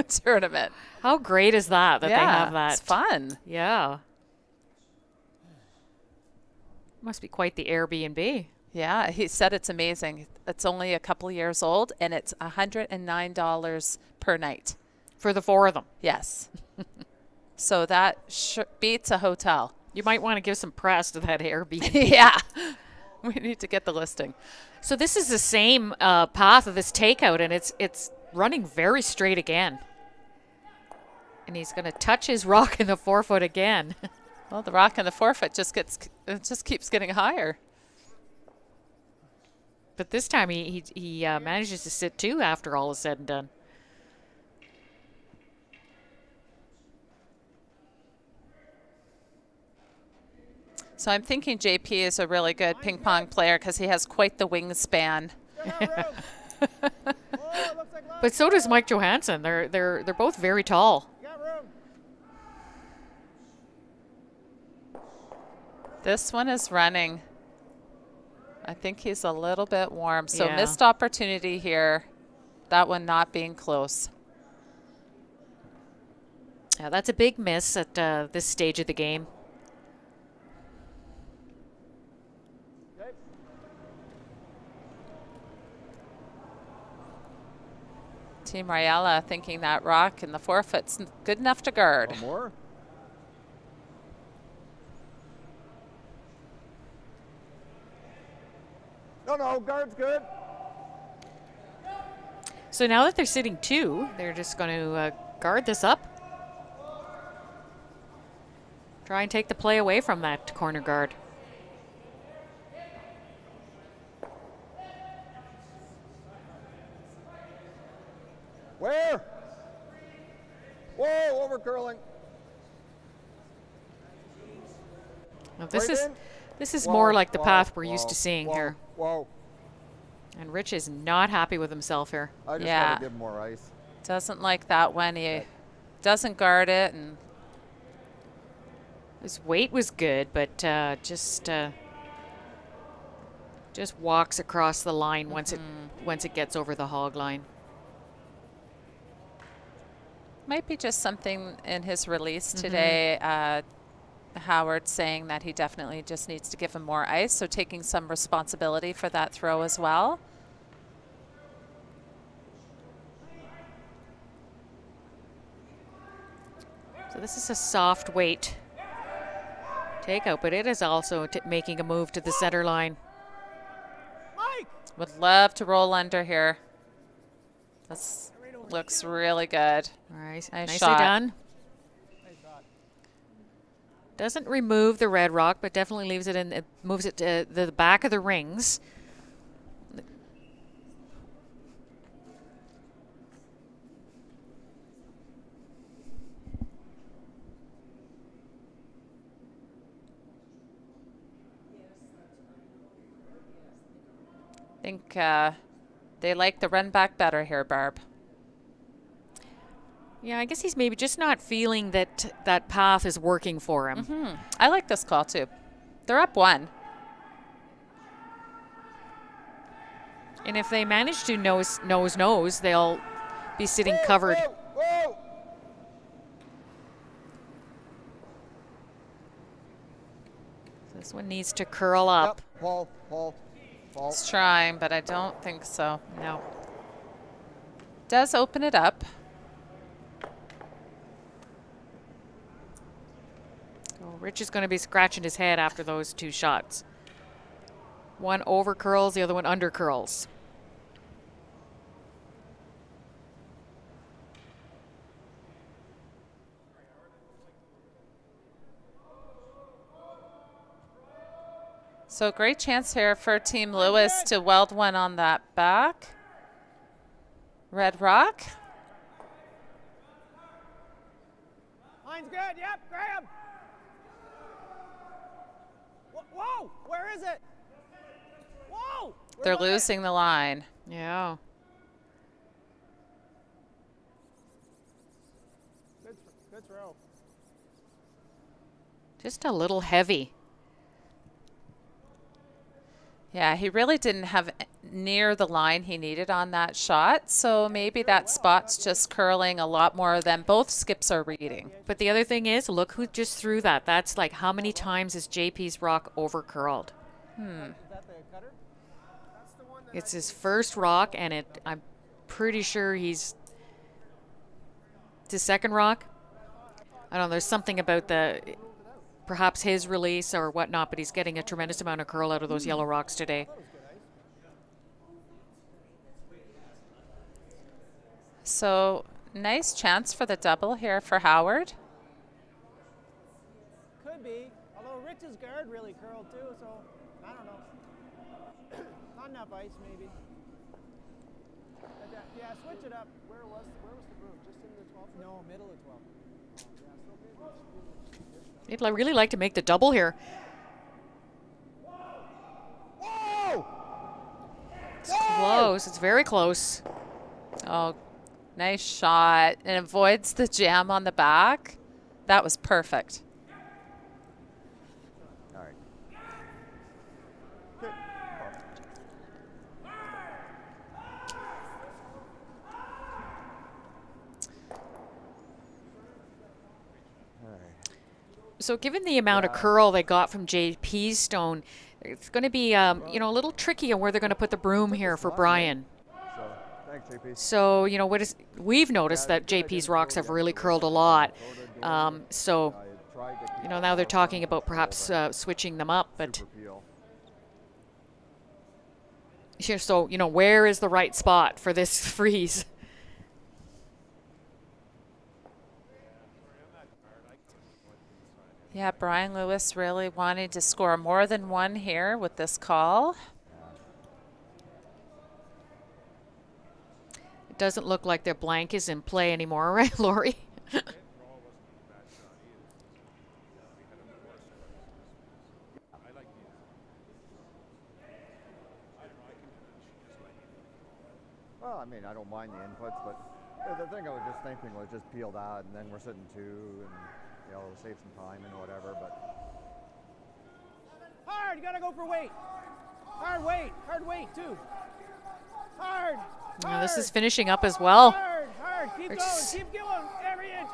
tournament. How great is that they have that? It's fun. Yeah. Must be quite the Airbnb. Yeah, he said it's amazing. It's only a couple years old, and it's $109 per night. For the 4 of them. Yes. So that beats a hotel. You might want to give some press to that Airbnb. Yeah. We need to get the listing. So this is the same path of this takeout, and it's running very straight again. And he's going to touch his rock in the 4-foot again. Well, the rock in the 4-foot just keeps getting higher. But this time he manages to sit 2 after all is said and done. So I'm thinking JP is a really good ping pong player because he has quite the wingspan. But so does Mike Johansson. They're both very tall. This one is running. I think he's a little bit warm. So missed opportunity here. That one not being close. Yeah, that's a big miss at this stage of the game. Team Rajala thinking that rock in the 4-foot's good enough to guard. One more. No, guard's good. So now that they're sitting 2, they're just going to guard this up. Try and take the play away from that corner guard. Where? Whoa, over curling. Now this Right is in. this is Whoa, more like the whoa, path we're whoa, used to seeing whoa, here. Whoa. And Rich is not happy with himself here. I just Yeah. gotta give more ice. Doesn't like that when he doesn't guard it, and His weight was good, but just walks across the line once it gets over the hog line. might be just something in his release today. Howard saying that he definitely just needs to give him more ice, so taking some responsibility for that throw as well. So this is a soft weight takeout, but it is also making a move to the center line. Mike! Would love to roll under here. This looks really good. All right, Nice nicely shot. done. Nice shot. Doesn't remove the red rock, but definitely leaves it in. It moves it to the back of the rings. I think they like the run back better here, Barb. Yeah, I guess he's maybe just not feeling that that path is working for him. I like this call too. They're up 1. And if they manage to nose, they'll be sitting covered. Whoa, whoa. This one needs to curl up. Yep. Paul, Paul. It's trying, but I don't think so. No. Does open it up. So Rich is going to be scratching his head after those 2 shots. One over curls, the other one under curls. So great chance here for Team Lewis to weld one on that back. Red rock. Line's good. Yep, Graham. Whoa, where is it? Whoa! They're losing the line. Yeah. Good throw. Just a little heavy. Yeah, he really didn't have near the line he needed on that shot, so maybe that spot's just curling a lot more than both skips are reading. But the other thing is, look who just threw that. That's like how many times is JP's rock over curled? Is that the cutter? It's his first rock, and I'm pretty sure it's his second rock. I don't know, there's something about perhaps his release or whatnot, but he's getting a tremendous amount of curl out of those yellow rocks today. So nice chance for the double here for Howard. Could be. Although Rich's guard really curled too, so I don't know. Not enough ice, maybe. Yeah, switch it up. Where was the broom? Just in the 12th? No, middle of 12. He'd really like to make the double here. Whoa! It's close. It's very close. Oh, nice shot. And avoids the jam on the back. That was perfect. All right. Good. All right. So given the amount of curl they got from JP's stone, it's going to be a little tricky on where they're going to put the broom here for Brian. So, thanks, JP. So, we've noticed that JP's rocks have really curled a lot. So, I tried to keep now they're talking about perhaps switching them up, but super peel. So, you know, where is the right spot for this freeze? Yeah, Brian Lewis really wanting to score more than one here with this call. It doesn't look like their blank is in play anymore, right, Lori? Well, I mean, I don't mind the inputs, but the thing I was just thinking was just peel that, and then we're sitting 2, and you know, save some time and whatever. But Hard, you gotta go for weight. Hard weight too. Hard. Now, this is finishing up as well. Hard. Keep going. Every inch.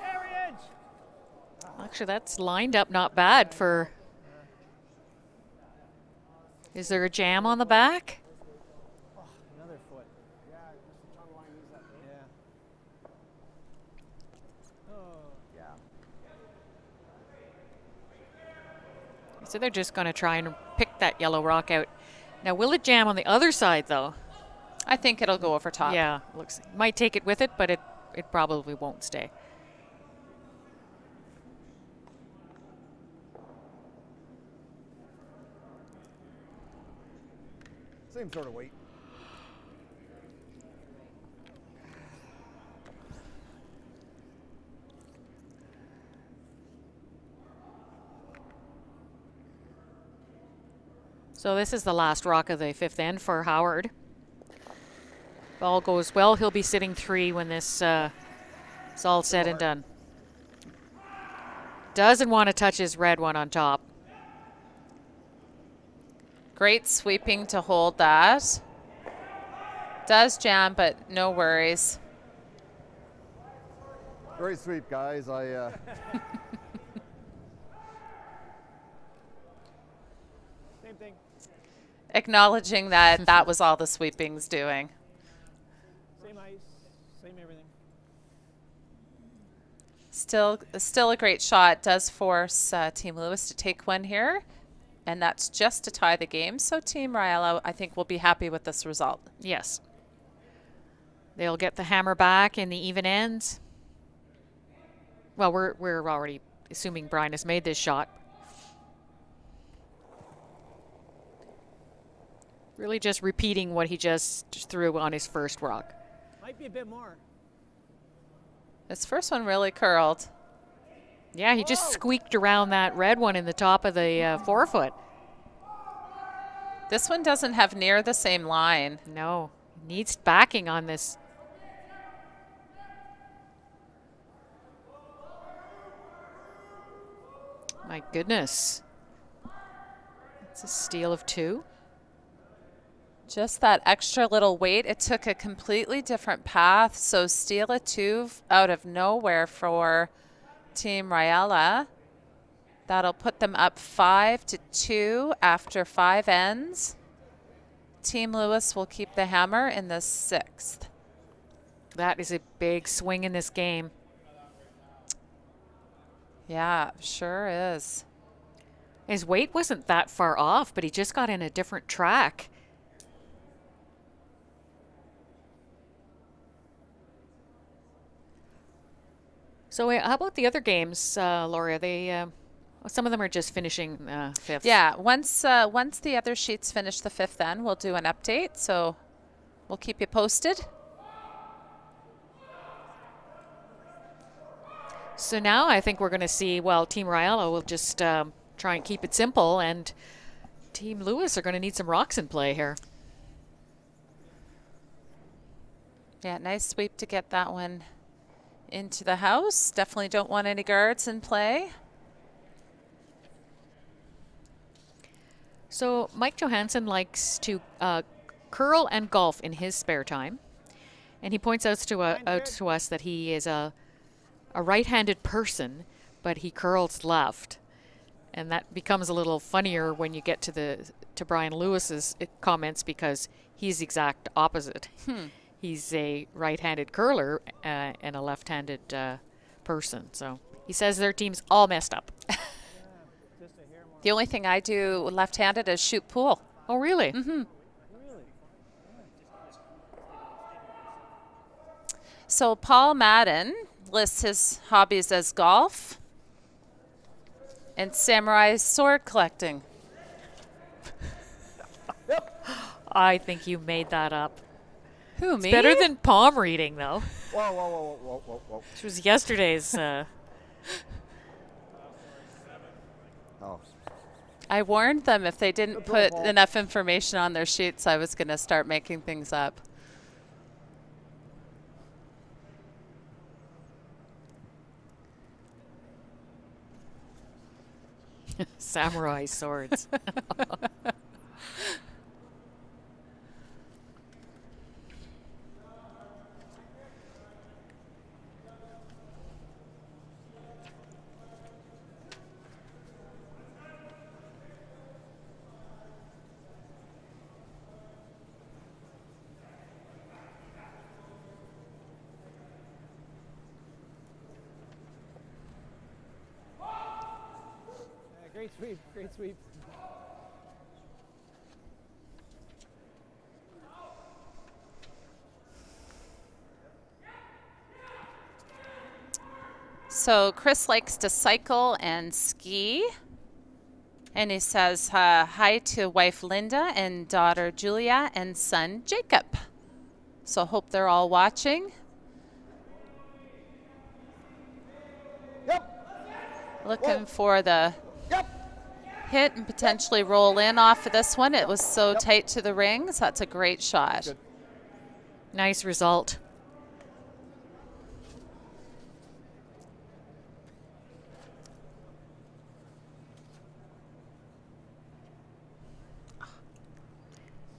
Actually, that's lined up not bad for. Is there a jam on the back? Oh, another foot. Yeah, just trying to line these up. Yeah. Oh. yeah, So they're just going to try and pick that yellow rock out. Now, will it jam on the other side, though? I think it'll go over top. Yeah, might take it with it, but it probably won't stay. same sort of weight. So this is the last rock of the 5th end for Howard. If all goes well, he'll be sitting 3 when this is all said and done. Doesn't want to touch his red one on top. Great sweeping to hold that. Does jam, but no worries. Great sweep, guys. Same thing. Acknowledging that that was all the sweeping's doing. Same ice. Same everything. Still a great shot. Does force Team Lewis to take one here. And that's just to tie the game. So Team RAJALA, I think, will be happy with this result. Yes. They'll get the hammer back in the even ends. Well, we're already assuming Brian has made this shot. Really just repeating what he just threw on his first rock. Might be a bit more. This first one really curled. Yeah, he just squeaked around that red one in the top of the forefoot. This one doesn't have near the same line. No, needs backing on this. My goodness. It's a steal of 2. Just that extra little weight. It took a completely different path. So steal a 2 out of nowhere for Team RAJALA. That'll put them up 5-2 after 5 ends. Team Lewis will keep the hammer in the 6th. That is a big swing in this game. Yeah, sure is. His weight wasn't that far off, but he just got in a different track. So how about the other games, Laura? They some of them are just finishing 5th. Yeah, once the other sheets finish the 5th end, we'll do an update. So we'll keep you posted. So now I think we're going to see, well, Team RAJALA will just try and keep it simple, and Team Lewis are going to need some rocks in play here. Yeah, nice sweep to get that one into the house. Definitely don't want any guards in play. So Mike Johansson likes to curl and golf in his spare time. And he points out to us that he is a right-handed person, but he curls left. And that becomes a little funnier when you get to Brian Lewis's comments, because he's the exact opposite. He's a right-handed curler and a left-handed person. So he says their team's all messed up. The only thing I do left-handed is shoot pool. Oh, really? Mm-hmm. Really? So Paul Madden lists his hobbies as golf and samurai sword collecting. I think you made that up. Who, me? Better than palm reading, though. Whoa, whoa, whoa, whoa, whoa, whoa. Which was yesterday's. Oh. I warned them if they didn't put enough information on their sheets, I was going to start making things up. Samurai swords. Great sweep, great sweep. So Chris likes to cycle and ski. And he says hi to wife Linda and daughter Julia and son Jacob. So hope they're all watching. Yep. Looking for the hit and potentially roll in off of this one. It was so tight to the rings. That's a great shot. Good. Nice result.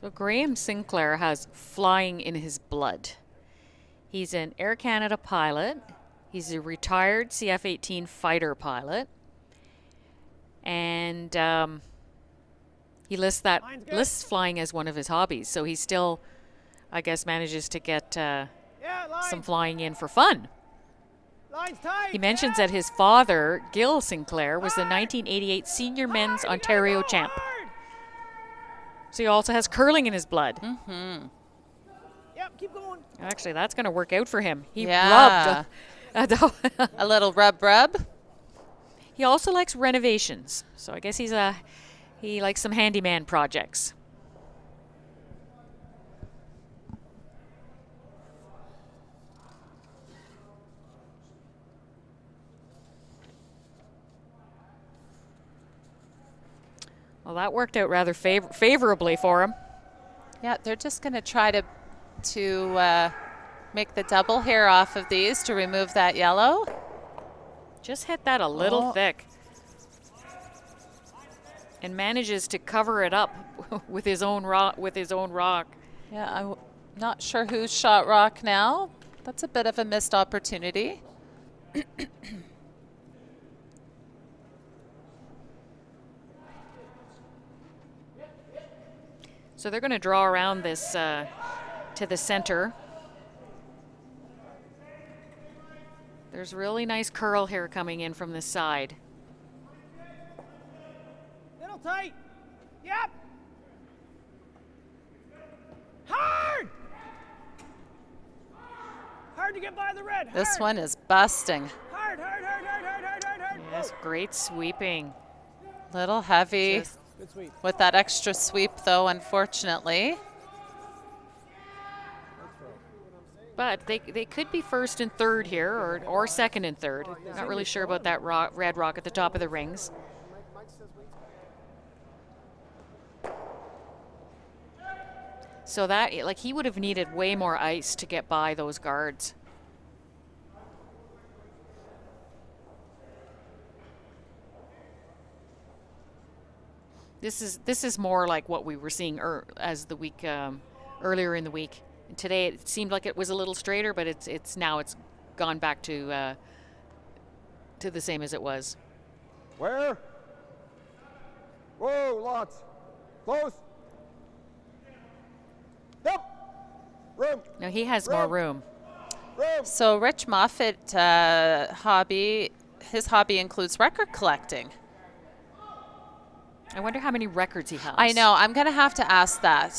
So Graham Sinclair has flying in his blood. He's an Air Canada pilot. He's a retired CF-18 fighter pilot. And he lists flying as one of his hobbies. So he still, I guess, manages to get some flying in for fun. Line's tight. He mentions that his father, Gil Sinclair, was the 1988 Senior Men's Ontario champ. So he also has curling in his blood. Mm-hmm. Yep, keep going. Actually, that's going to work out for him. He Yeah. rubbed A little rub. He also likes renovations. So I guess he likes some handyman projects. Well, that worked out rather favorably for him. Yeah, they're just going to try to make the double here off of these to remove that yellow. Just hit that a little thick. And manages to cover it up with his own rock. Yeah, I'm not sure who's shot rock now. That's a bit of a missed opportunity. So they're going to draw around this to the center. There's really nice curl here coming in from this side. Little tight. Yep. Hard. Hard to get by the red. This hard. one is busting. Hard. Yes, great sweeping. Little heavy. Good sweep. With that extra sweep, though, unfortunately. But they could be first and third here, or second and third. Not really sure about that red rock at the top of the rings. So that, like, he would have needed way more ice to get by those guards. This is more like what we were seeing as the week earlier in the week. And today it seemed like it was a little straighter, but it's gone back to the same as it was. Where? Whoa, lots. Close. Yep. Room. Now he has more room. Room. So Rich Moffat his hobby includes record collecting. I wonder how many records he has. I know. I'm going to have to ask that.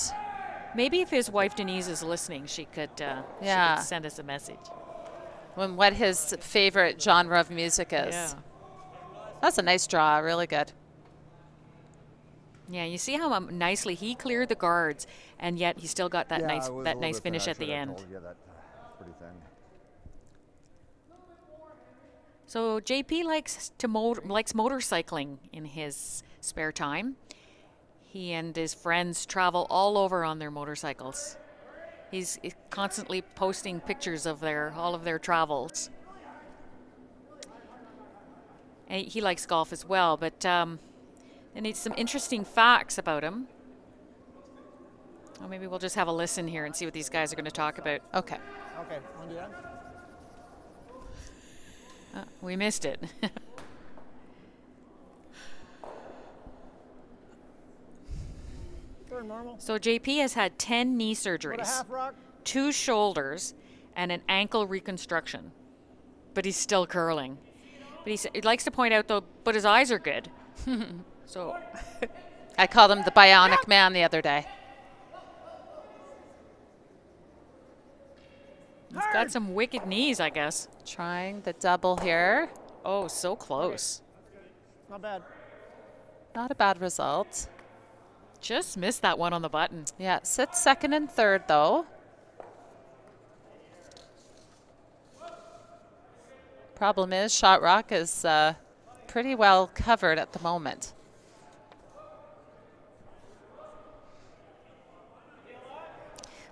Maybe if his wife Denise is listening, she could Yeah. send us a message. when what his favorite genre of music is. Yeah. That's a nice draw, really good. Yeah, you see how nicely he cleared the guards, and yet he still got that Yeah, nice it was a that little nice bit thin. finish I at the should have end. told you that, it's pretty thin. So JP likes motorcycling in his spare time. He and his friends travel all over on their motorcycles. He's constantly posting pictures of all of their travels. And he likes golf as well, but and it's some interesting facts about him. Well, maybe we'll just have a listen here and see what these guys are going to talk about. Okay. Okay, want to do that? We missed it. Third normal. So JP has had 10 knee What a surgeries, half rock. 2 shoulders, and an ankle reconstruction. But he's still curling. But he likes to point out, though, but his eyes are good. So I called him the Bionic Man the other day. he's got some wicked knees, I guess. Trying the double here. Oh, so close. Not bad. Not a bad result. Just missed that one on the button. Yeah, sits second and third, though. Problem is, Shot Rock is pretty well covered at the moment.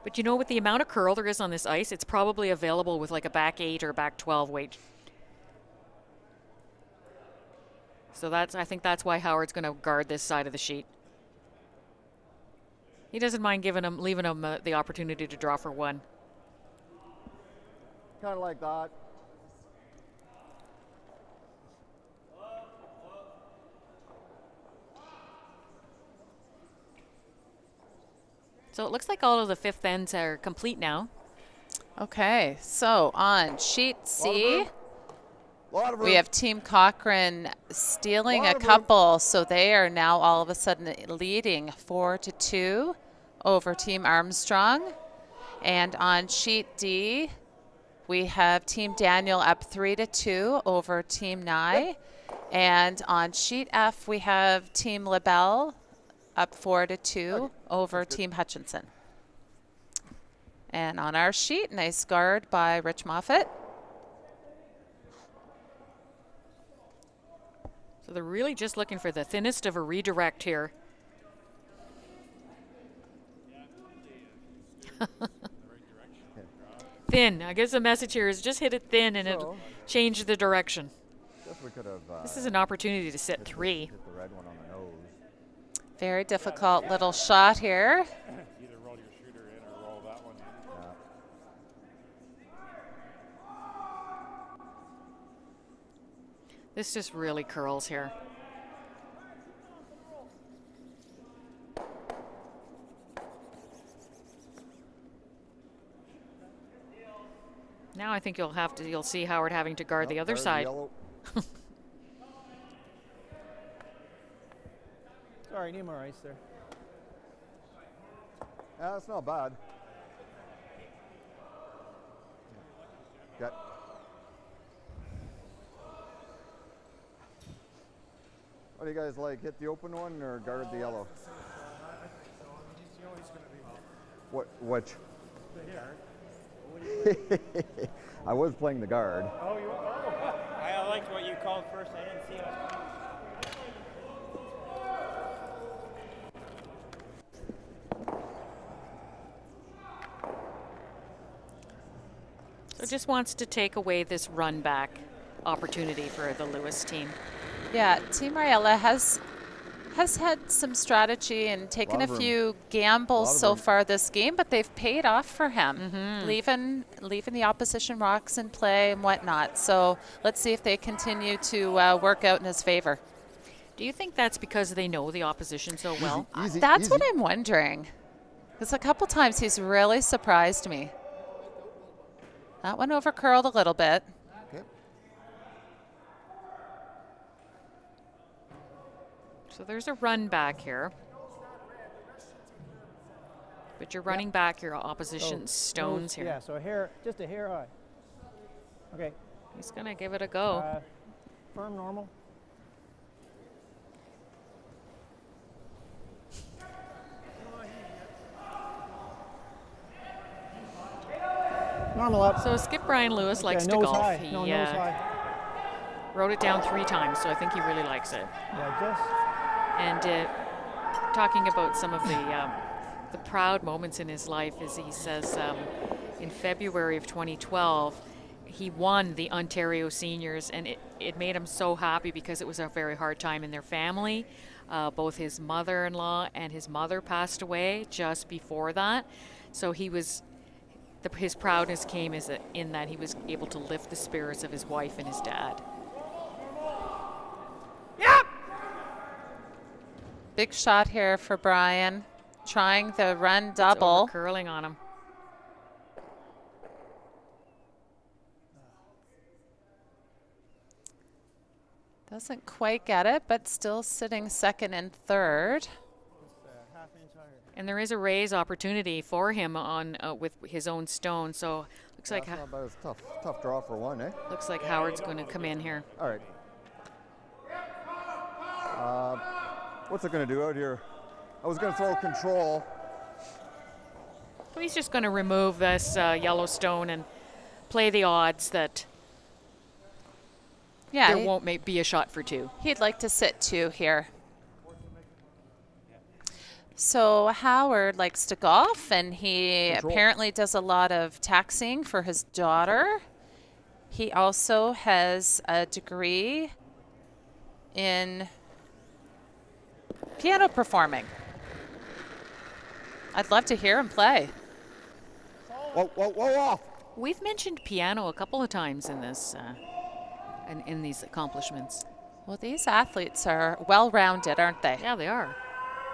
But you know, with the amount of curl there is on this ice, it's probably available with like a back 8 or back 12 weight. So I think that's why Howard's going to guard this side of the sheet. He doesn't mind leaving him the opportunity to draw for one. Kind of like that. So it looks like all of the fifth ends are complete now. Okay, so on sheet C, Lot of room. we have Team Cochrane stealing a Lot of room. couple, so they are now all of a sudden leading 4-2 over Team Armstrong. And on sheet D, we have Team Daniel up 3-2 over Team Nye. And on sheet F, we have Team LaBelle up 4-2 over Team Hutchinson. And on our sheet, nice guard by Rich Moffat. So they're really just looking for the thinnest of a redirect here. Thin. I guess the message here is just hit it thin and it'll change the direction. Guess we could have. This is an opportunity to set hit 3. Hit the red one on the nose. Very difficult little shot here. Either roll your shooter in or roll that one in. This just really curls here. Now I think you'll see Howard having to guard the other There's side. yellow. Sorry, need more ice there. Yeah, that's not bad. Got. What do you guys like? Hit the open one or guard the yellow? You know he's going to be What? Which? the guard. I was playing the guard. Oh, you are? I liked what you called first. I didn't see it. So just wants to take away this run back opportunity for the Lewis team. Yeah, Team Rajala has had some strategy and taken Lot a of room. few gambles Lot of so room. far this game, but they've paid off for him, leaving the opposition rocks in play and whatnot. So let's see if they continue to work out in his favor. Do you think that's because they know the opposition so well? Easy, That's easy. what I'm wondering. Because a couple times he's really surprised me. That one over curled a little bit. Okay. So there's a run back here. But you're running back your opposition's stones here. Yeah, so a hair, just a hair high. Okay. He's going to give it a go. Firm, normal. Normal up. So Skip Brian Lewis likes to nose golf. high. He No, nose high. wrote it down 3 times, so I think he really likes it. Yeah, just. And talking about some of the proud moments in his life, as he says, in February of 2012, he won the Ontario Seniors, and it made him so happy because it was a very hard time in their family. Both his mother-in-law and his mother passed away just before that, so he was. His proudness came in that he was able to lift the spirits of his wife and his dad. Yep. Big shot here for Brian, trying the run It's double. curling on him. Doesn't quite get it, but still sitting second and third. Half-inch higher. And there is a raise opportunity for him on with his own stone. So looks like That's not about as tough draw for one, eh? looks like Howard's going to come in here. All right. What's it going to do out here? I was going to throw control. So he's just going to remove this yellow stone and play the odds that Yeah, there won't be a shot for 2. he'd like to sit 2 here. So Howard likes to golf, and he Control. apparently does a lot of taxiing for his daughter. He also has a degree in piano performing. I'd love to hear him play. Whoa, off. We've mentioned piano a couple of times in this in these accomplishments. Well, these athletes are well-rounded, aren't they? Yeah, they are.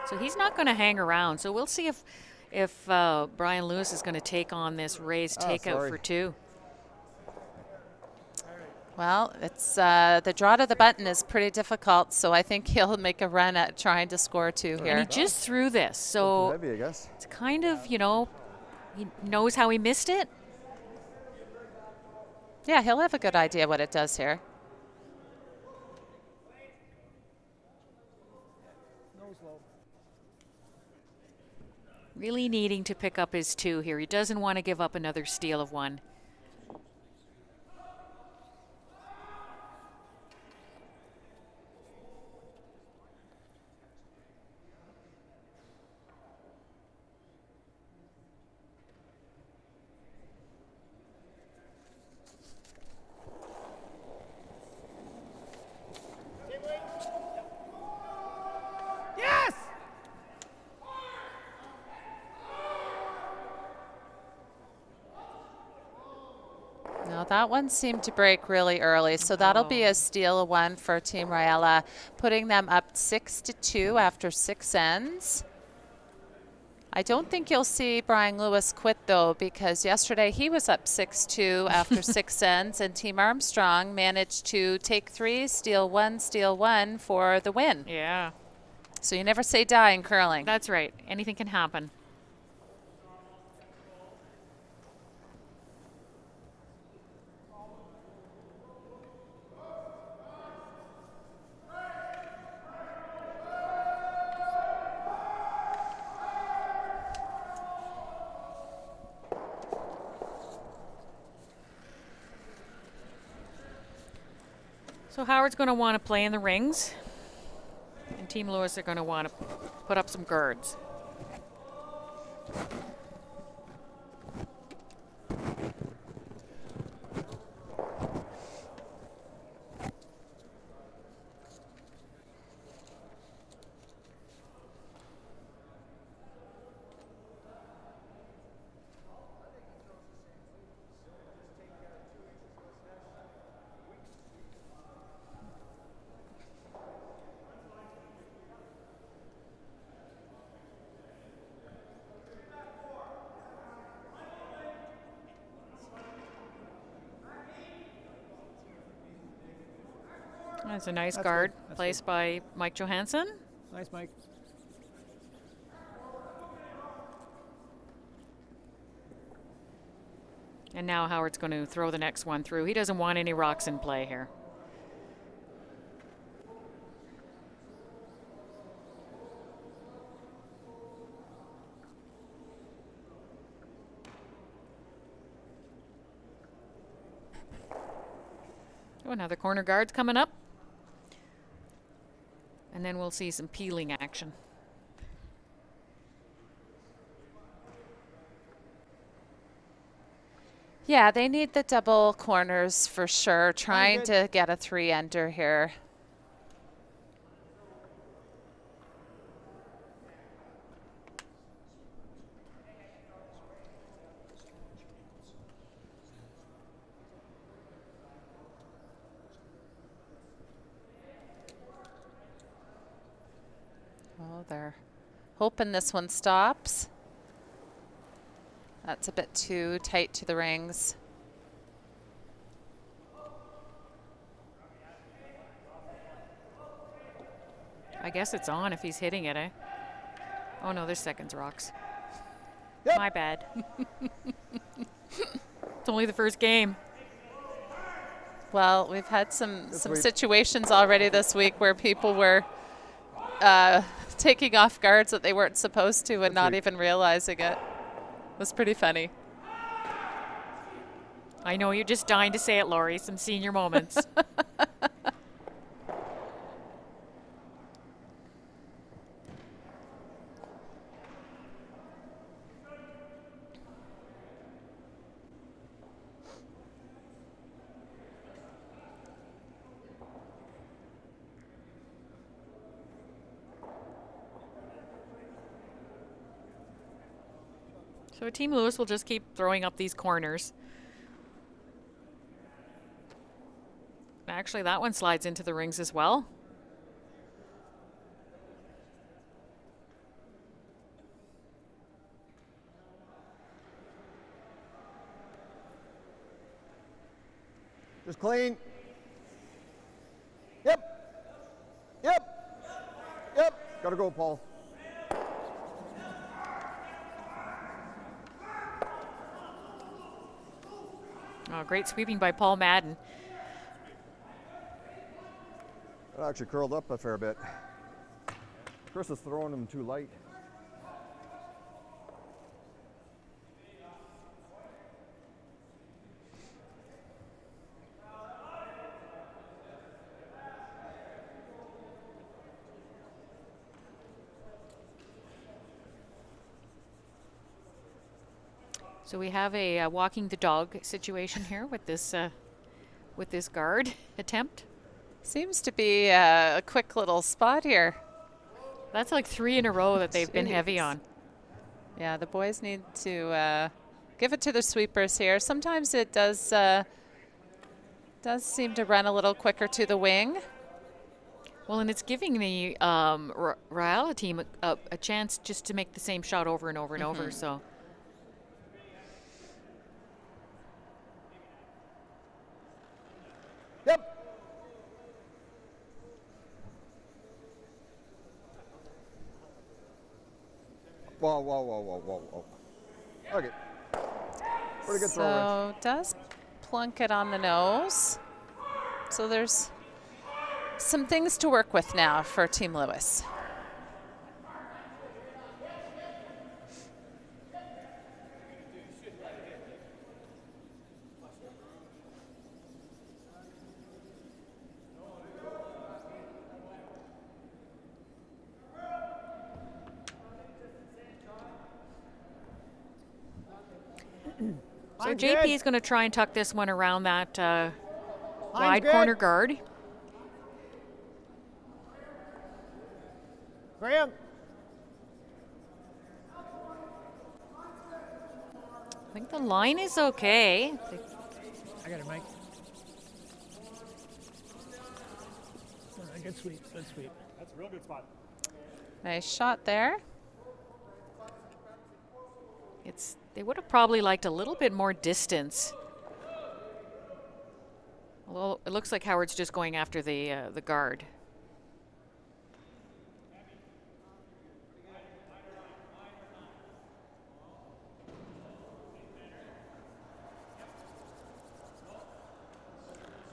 So he's not going to hang around. So we'll see if Brian Lewis is going to take on this raised takeout sorry. for 2. Well, it's the draw to the button is pretty difficult, so I think he'll make a run at trying to score 2 here. And he just threw this, so Heavy, I guess. it's kind of, he knows how he missed it. Yeah, he'll have a good idea what it does here. Nose low. Really needing to pick up his 2 here. He doesn't want to give up another steal of 1. Yes! Now that one seemed to break really early, so that'll be a steal of 1 for Team RAJALA, putting them up 6-2 after 6 ends. I don't think you'll see Brian Lewis quit, though, because yesterday he was up 6-2 after 6 ends, and Team Armstrong managed to take 3, steal 1 for the win. Yeah, So you never say die in curling. that's right. Anything can happen. So Howard's going to want to play in the rings, and Team Lewis are going to want to put up some girds. That's a nice That's guard good. That's placed by Mike Johansson. Nice, Mike. And now Howard's going to throw the next one through. He doesn't want any rocks in play here. Oh, another corner guard's coming up. And then we'll see some peeling action. Yeah, they need the double corners for sure, trying to get a 3-ender here. Oh, they're hoping this one stops. That's a bit too tight to the rings. I guess it's on if he's hitting it, eh? Oh no, there's seconds rocks. Yep. My bad. It's only the first game. Well, we've had some week. situations already this week where people were taking off guards that they weren't supposed to and not even realizing it. It was pretty funny. I know you're just dying to say it, Lori. Some senior moments. So Team Lewis will just keep throwing up these corners. Actually, that one slides into the rings as well. Just clean. Yep. Yep. Yep. Gotta go, Paul. Oh, great sweeping by Paul Madden. It actually curled up a fair bit. Chris is throwing them too light. So we have a walking the dog situation here with this guard attempt. Seems to be a quick little spot here. That's like 3 in a row that they've been heavy on. Yeah, the boys need to give it to the sweepers here. Sometimes it does seem to run a little quicker to the wing. Well, and it's giving the RAJALA team a chance just to make the same shot over and over and over. So. Yep. Whoa, whoa, whoa, whoa, whoa, whoa. Okay. Pretty good throw, So does plunk it on the nose. So there's some things to work with now for Team Lewis. So Line's JP good. is going to try and tuck this one around that wide good. corner guard. Graham. I think the line is okay. I got it, Mike. Good sweep, good sweep. That's a real good spot. Nice shot there. They would have probably liked a little bit more distance. Although it looks like Howard's just going after the guard.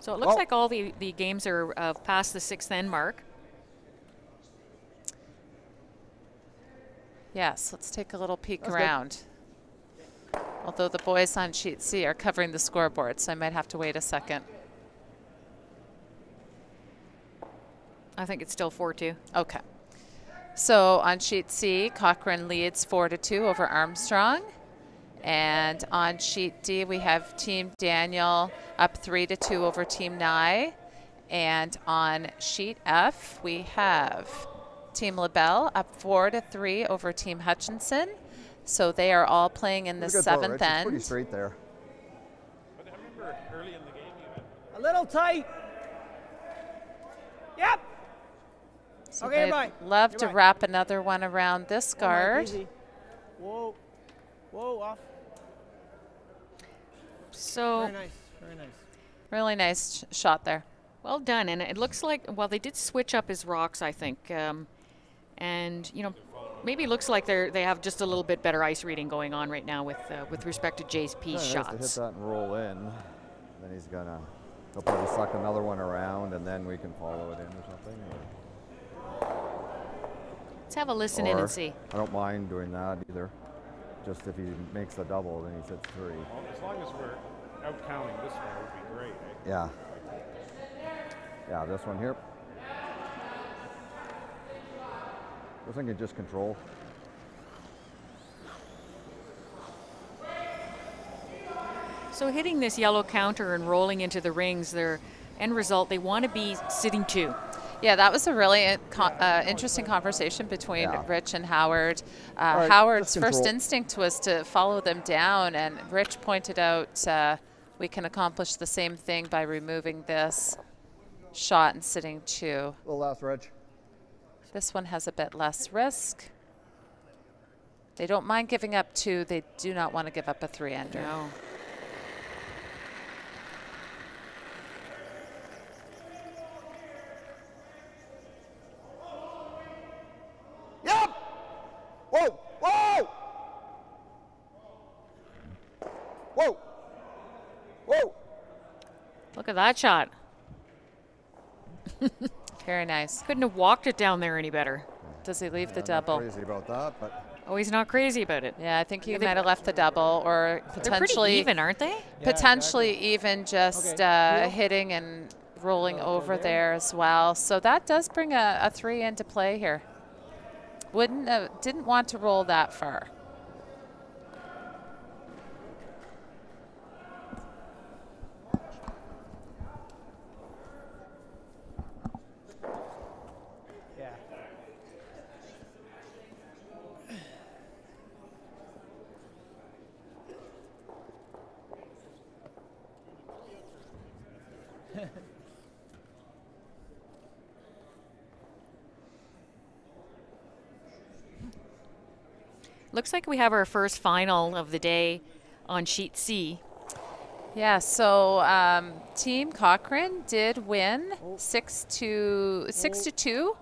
So it looks like all the games are past the 6th end mark. Yes, let's take a little peek That's around. Although the boys on sheet C are covering the scoreboard, so I might have to wait a second. I think it's still 4-2. Okay. So on sheet C, Cochrane leads 4-2 over Armstrong. And on sheet D, we have Team Daniel up 3-2 over Team Nye. And on sheet F, we have Team LaBelle up 4-3 over Team Hutchinson. So they are all playing in the 7th end. Pretty straight there. But I remember early in the game you had. A little tight. Yep. So Okay, they'd bye. love to Goodbye. wrap another one around this Come on, guard. easy. Whoa. Whoa, off. So Very nice. Very nice. Really nice shot there. well done. And it looks like, well, they did switch up his rocks, I think. And, you know, maybe looks like they have just a little bit better ice reading going on right now with respect to Jay's P shots. To hit that and roll in. Then he'll probably suck another one around, and then we can follow it in or something. Let's have a listen in Or and see. I don't mind doing that either. Just if he makes the double, then he hits 3. Well, as long as we're out counting this one, would be great. Eh? Yeah. Yeah, this one here. This one can just control. So hitting this yellow counter and rolling into the rings, their end result, they want to be sitting 2. Yeah, that was a really interesting conversation between Rich and Howard. Right, Howard's just first control. instinct was to follow them down, and Rich pointed out we can accomplish the same thing by removing this shot and sitting 2. The last Reg. This one has a bit less risk. They don't mind giving up 2. They do not want to give up a 3-ender. No. Yep! Whoa! Whoa! Whoa! Whoa! Look at that shot. Very nice. Couldn't have walked it down there any better. Does he leave the I'm not double? crazy about that, but Oh, he's not crazy about it. Yeah, I think he they- might have left the double, or They're pretty potentially even, aren't they? potentially even just Okay. hitting and rolling over there as well. So that does bring a 3 into play here. Didn't want to roll that far. Yeah. Looks like we have our first final of the day on sheet C. Yeah, so Team Cochrane did win 6-2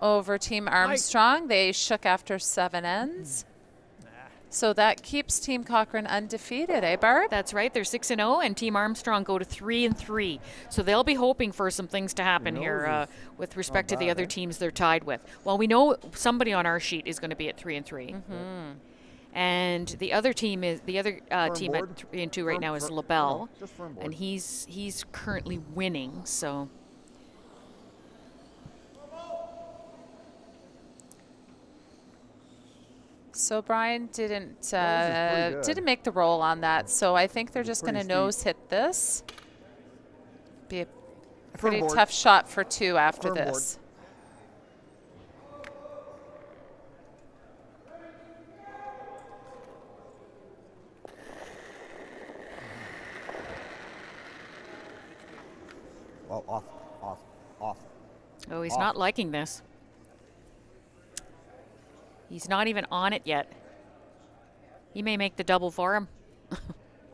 over Team Armstrong. They shook after 7 ends. So that keeps Team Cochrane undefeated, eh, Barb? That's right. They're 6-0, and Team Armstrong go to 3-3. So they'll be hoping for some things to happen here with respect to the other teams they're tied with. Well, we know somebody on our sheet is going to be at 3-3. And the other team is team at 3-2 right now is LaBelle, just firm board. and he's currently winning. So So Brian didn't good. didn't make the roll on that. So I think they're just going to pretty steep. nose hit this. Be a pretty board. tough shot for 2 after Firm board. this. well, off. oh, he's not liking this. He's not even on it yet. He may make the double for him.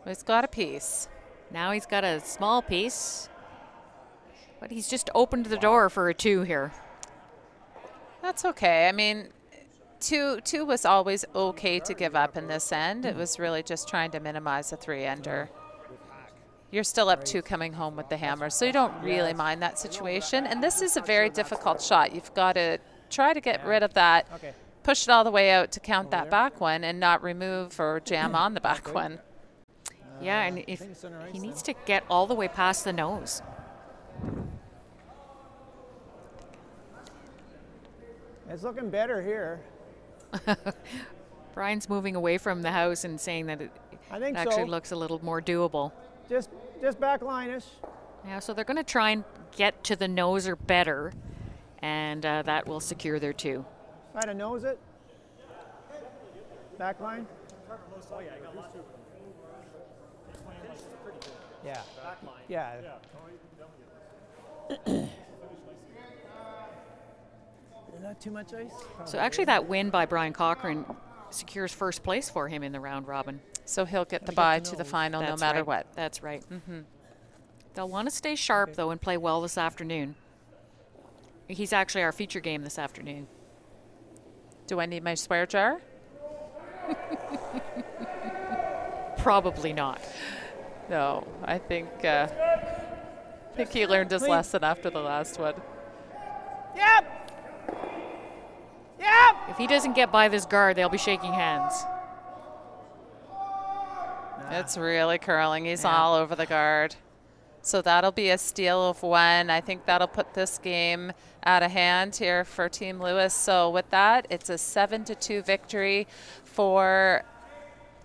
He's got a piece. Now he's got a small piece, but he's just opened the door for a 2 here. That's okay. I mean, two was always okay to give up in this end. It was really just trying to minimize a 3-ender. you're still up 2 coming home with the hammer, so you don't really mind that situation. And this is a very difficult shot. You've got to try to get rid of that, Okay. push it all the way out to count that back one and not remove or jam on the back one. Yeah, and if think it's center ice he needs then. to get all the way past the nose. It's looking better here. Brian's moving away from the house and saying that it I think actually so. looks a little more doable. Just back line-ish. Yeah, so they're going to try and get to the nose or better, and that will secure their 2. Try to nose it. Back line. Yeah. Yeah. Is that too much ice? So actually that win by Brian Cochran secures first place for him in the round robin. So he'll get the bye to the final no That's matter right. what. That's right. They'll want to stay sharp, though, and play well this afternoon. He's actually our feature game this afternoon. Do I need my swear jar? Probably not. No, I think he learned his lesson after the last one. Yep. Yep. If he doesn't get by this guard, they'll be shaking hands. It's really curling. He's Yeah. all over the guard. So that'll be a steal of 1. I think that'll put this game out of hand here for Team Lewis. So with that, it's a 7-2 victory for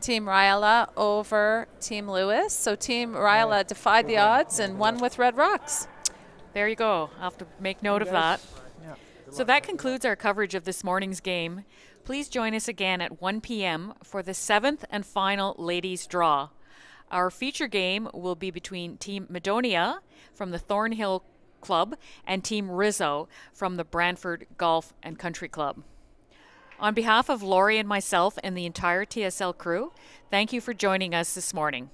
Team RAJALA over Team Lewis. So Team RAJALA defied the odds and won with Red Rocks. There you go. I'll have to make note of that. So that concludes our coverage of this morning's game. Please join us again at 1 p.m. for the 7th and final ladies' draw. Our feature game will be between Team Madonia from the Thornhill Club and Team Rizzo from the Brantford Golf and Country Club. On behalf of Lori and myself and the entire TSL crew, thank you for joining us this morning.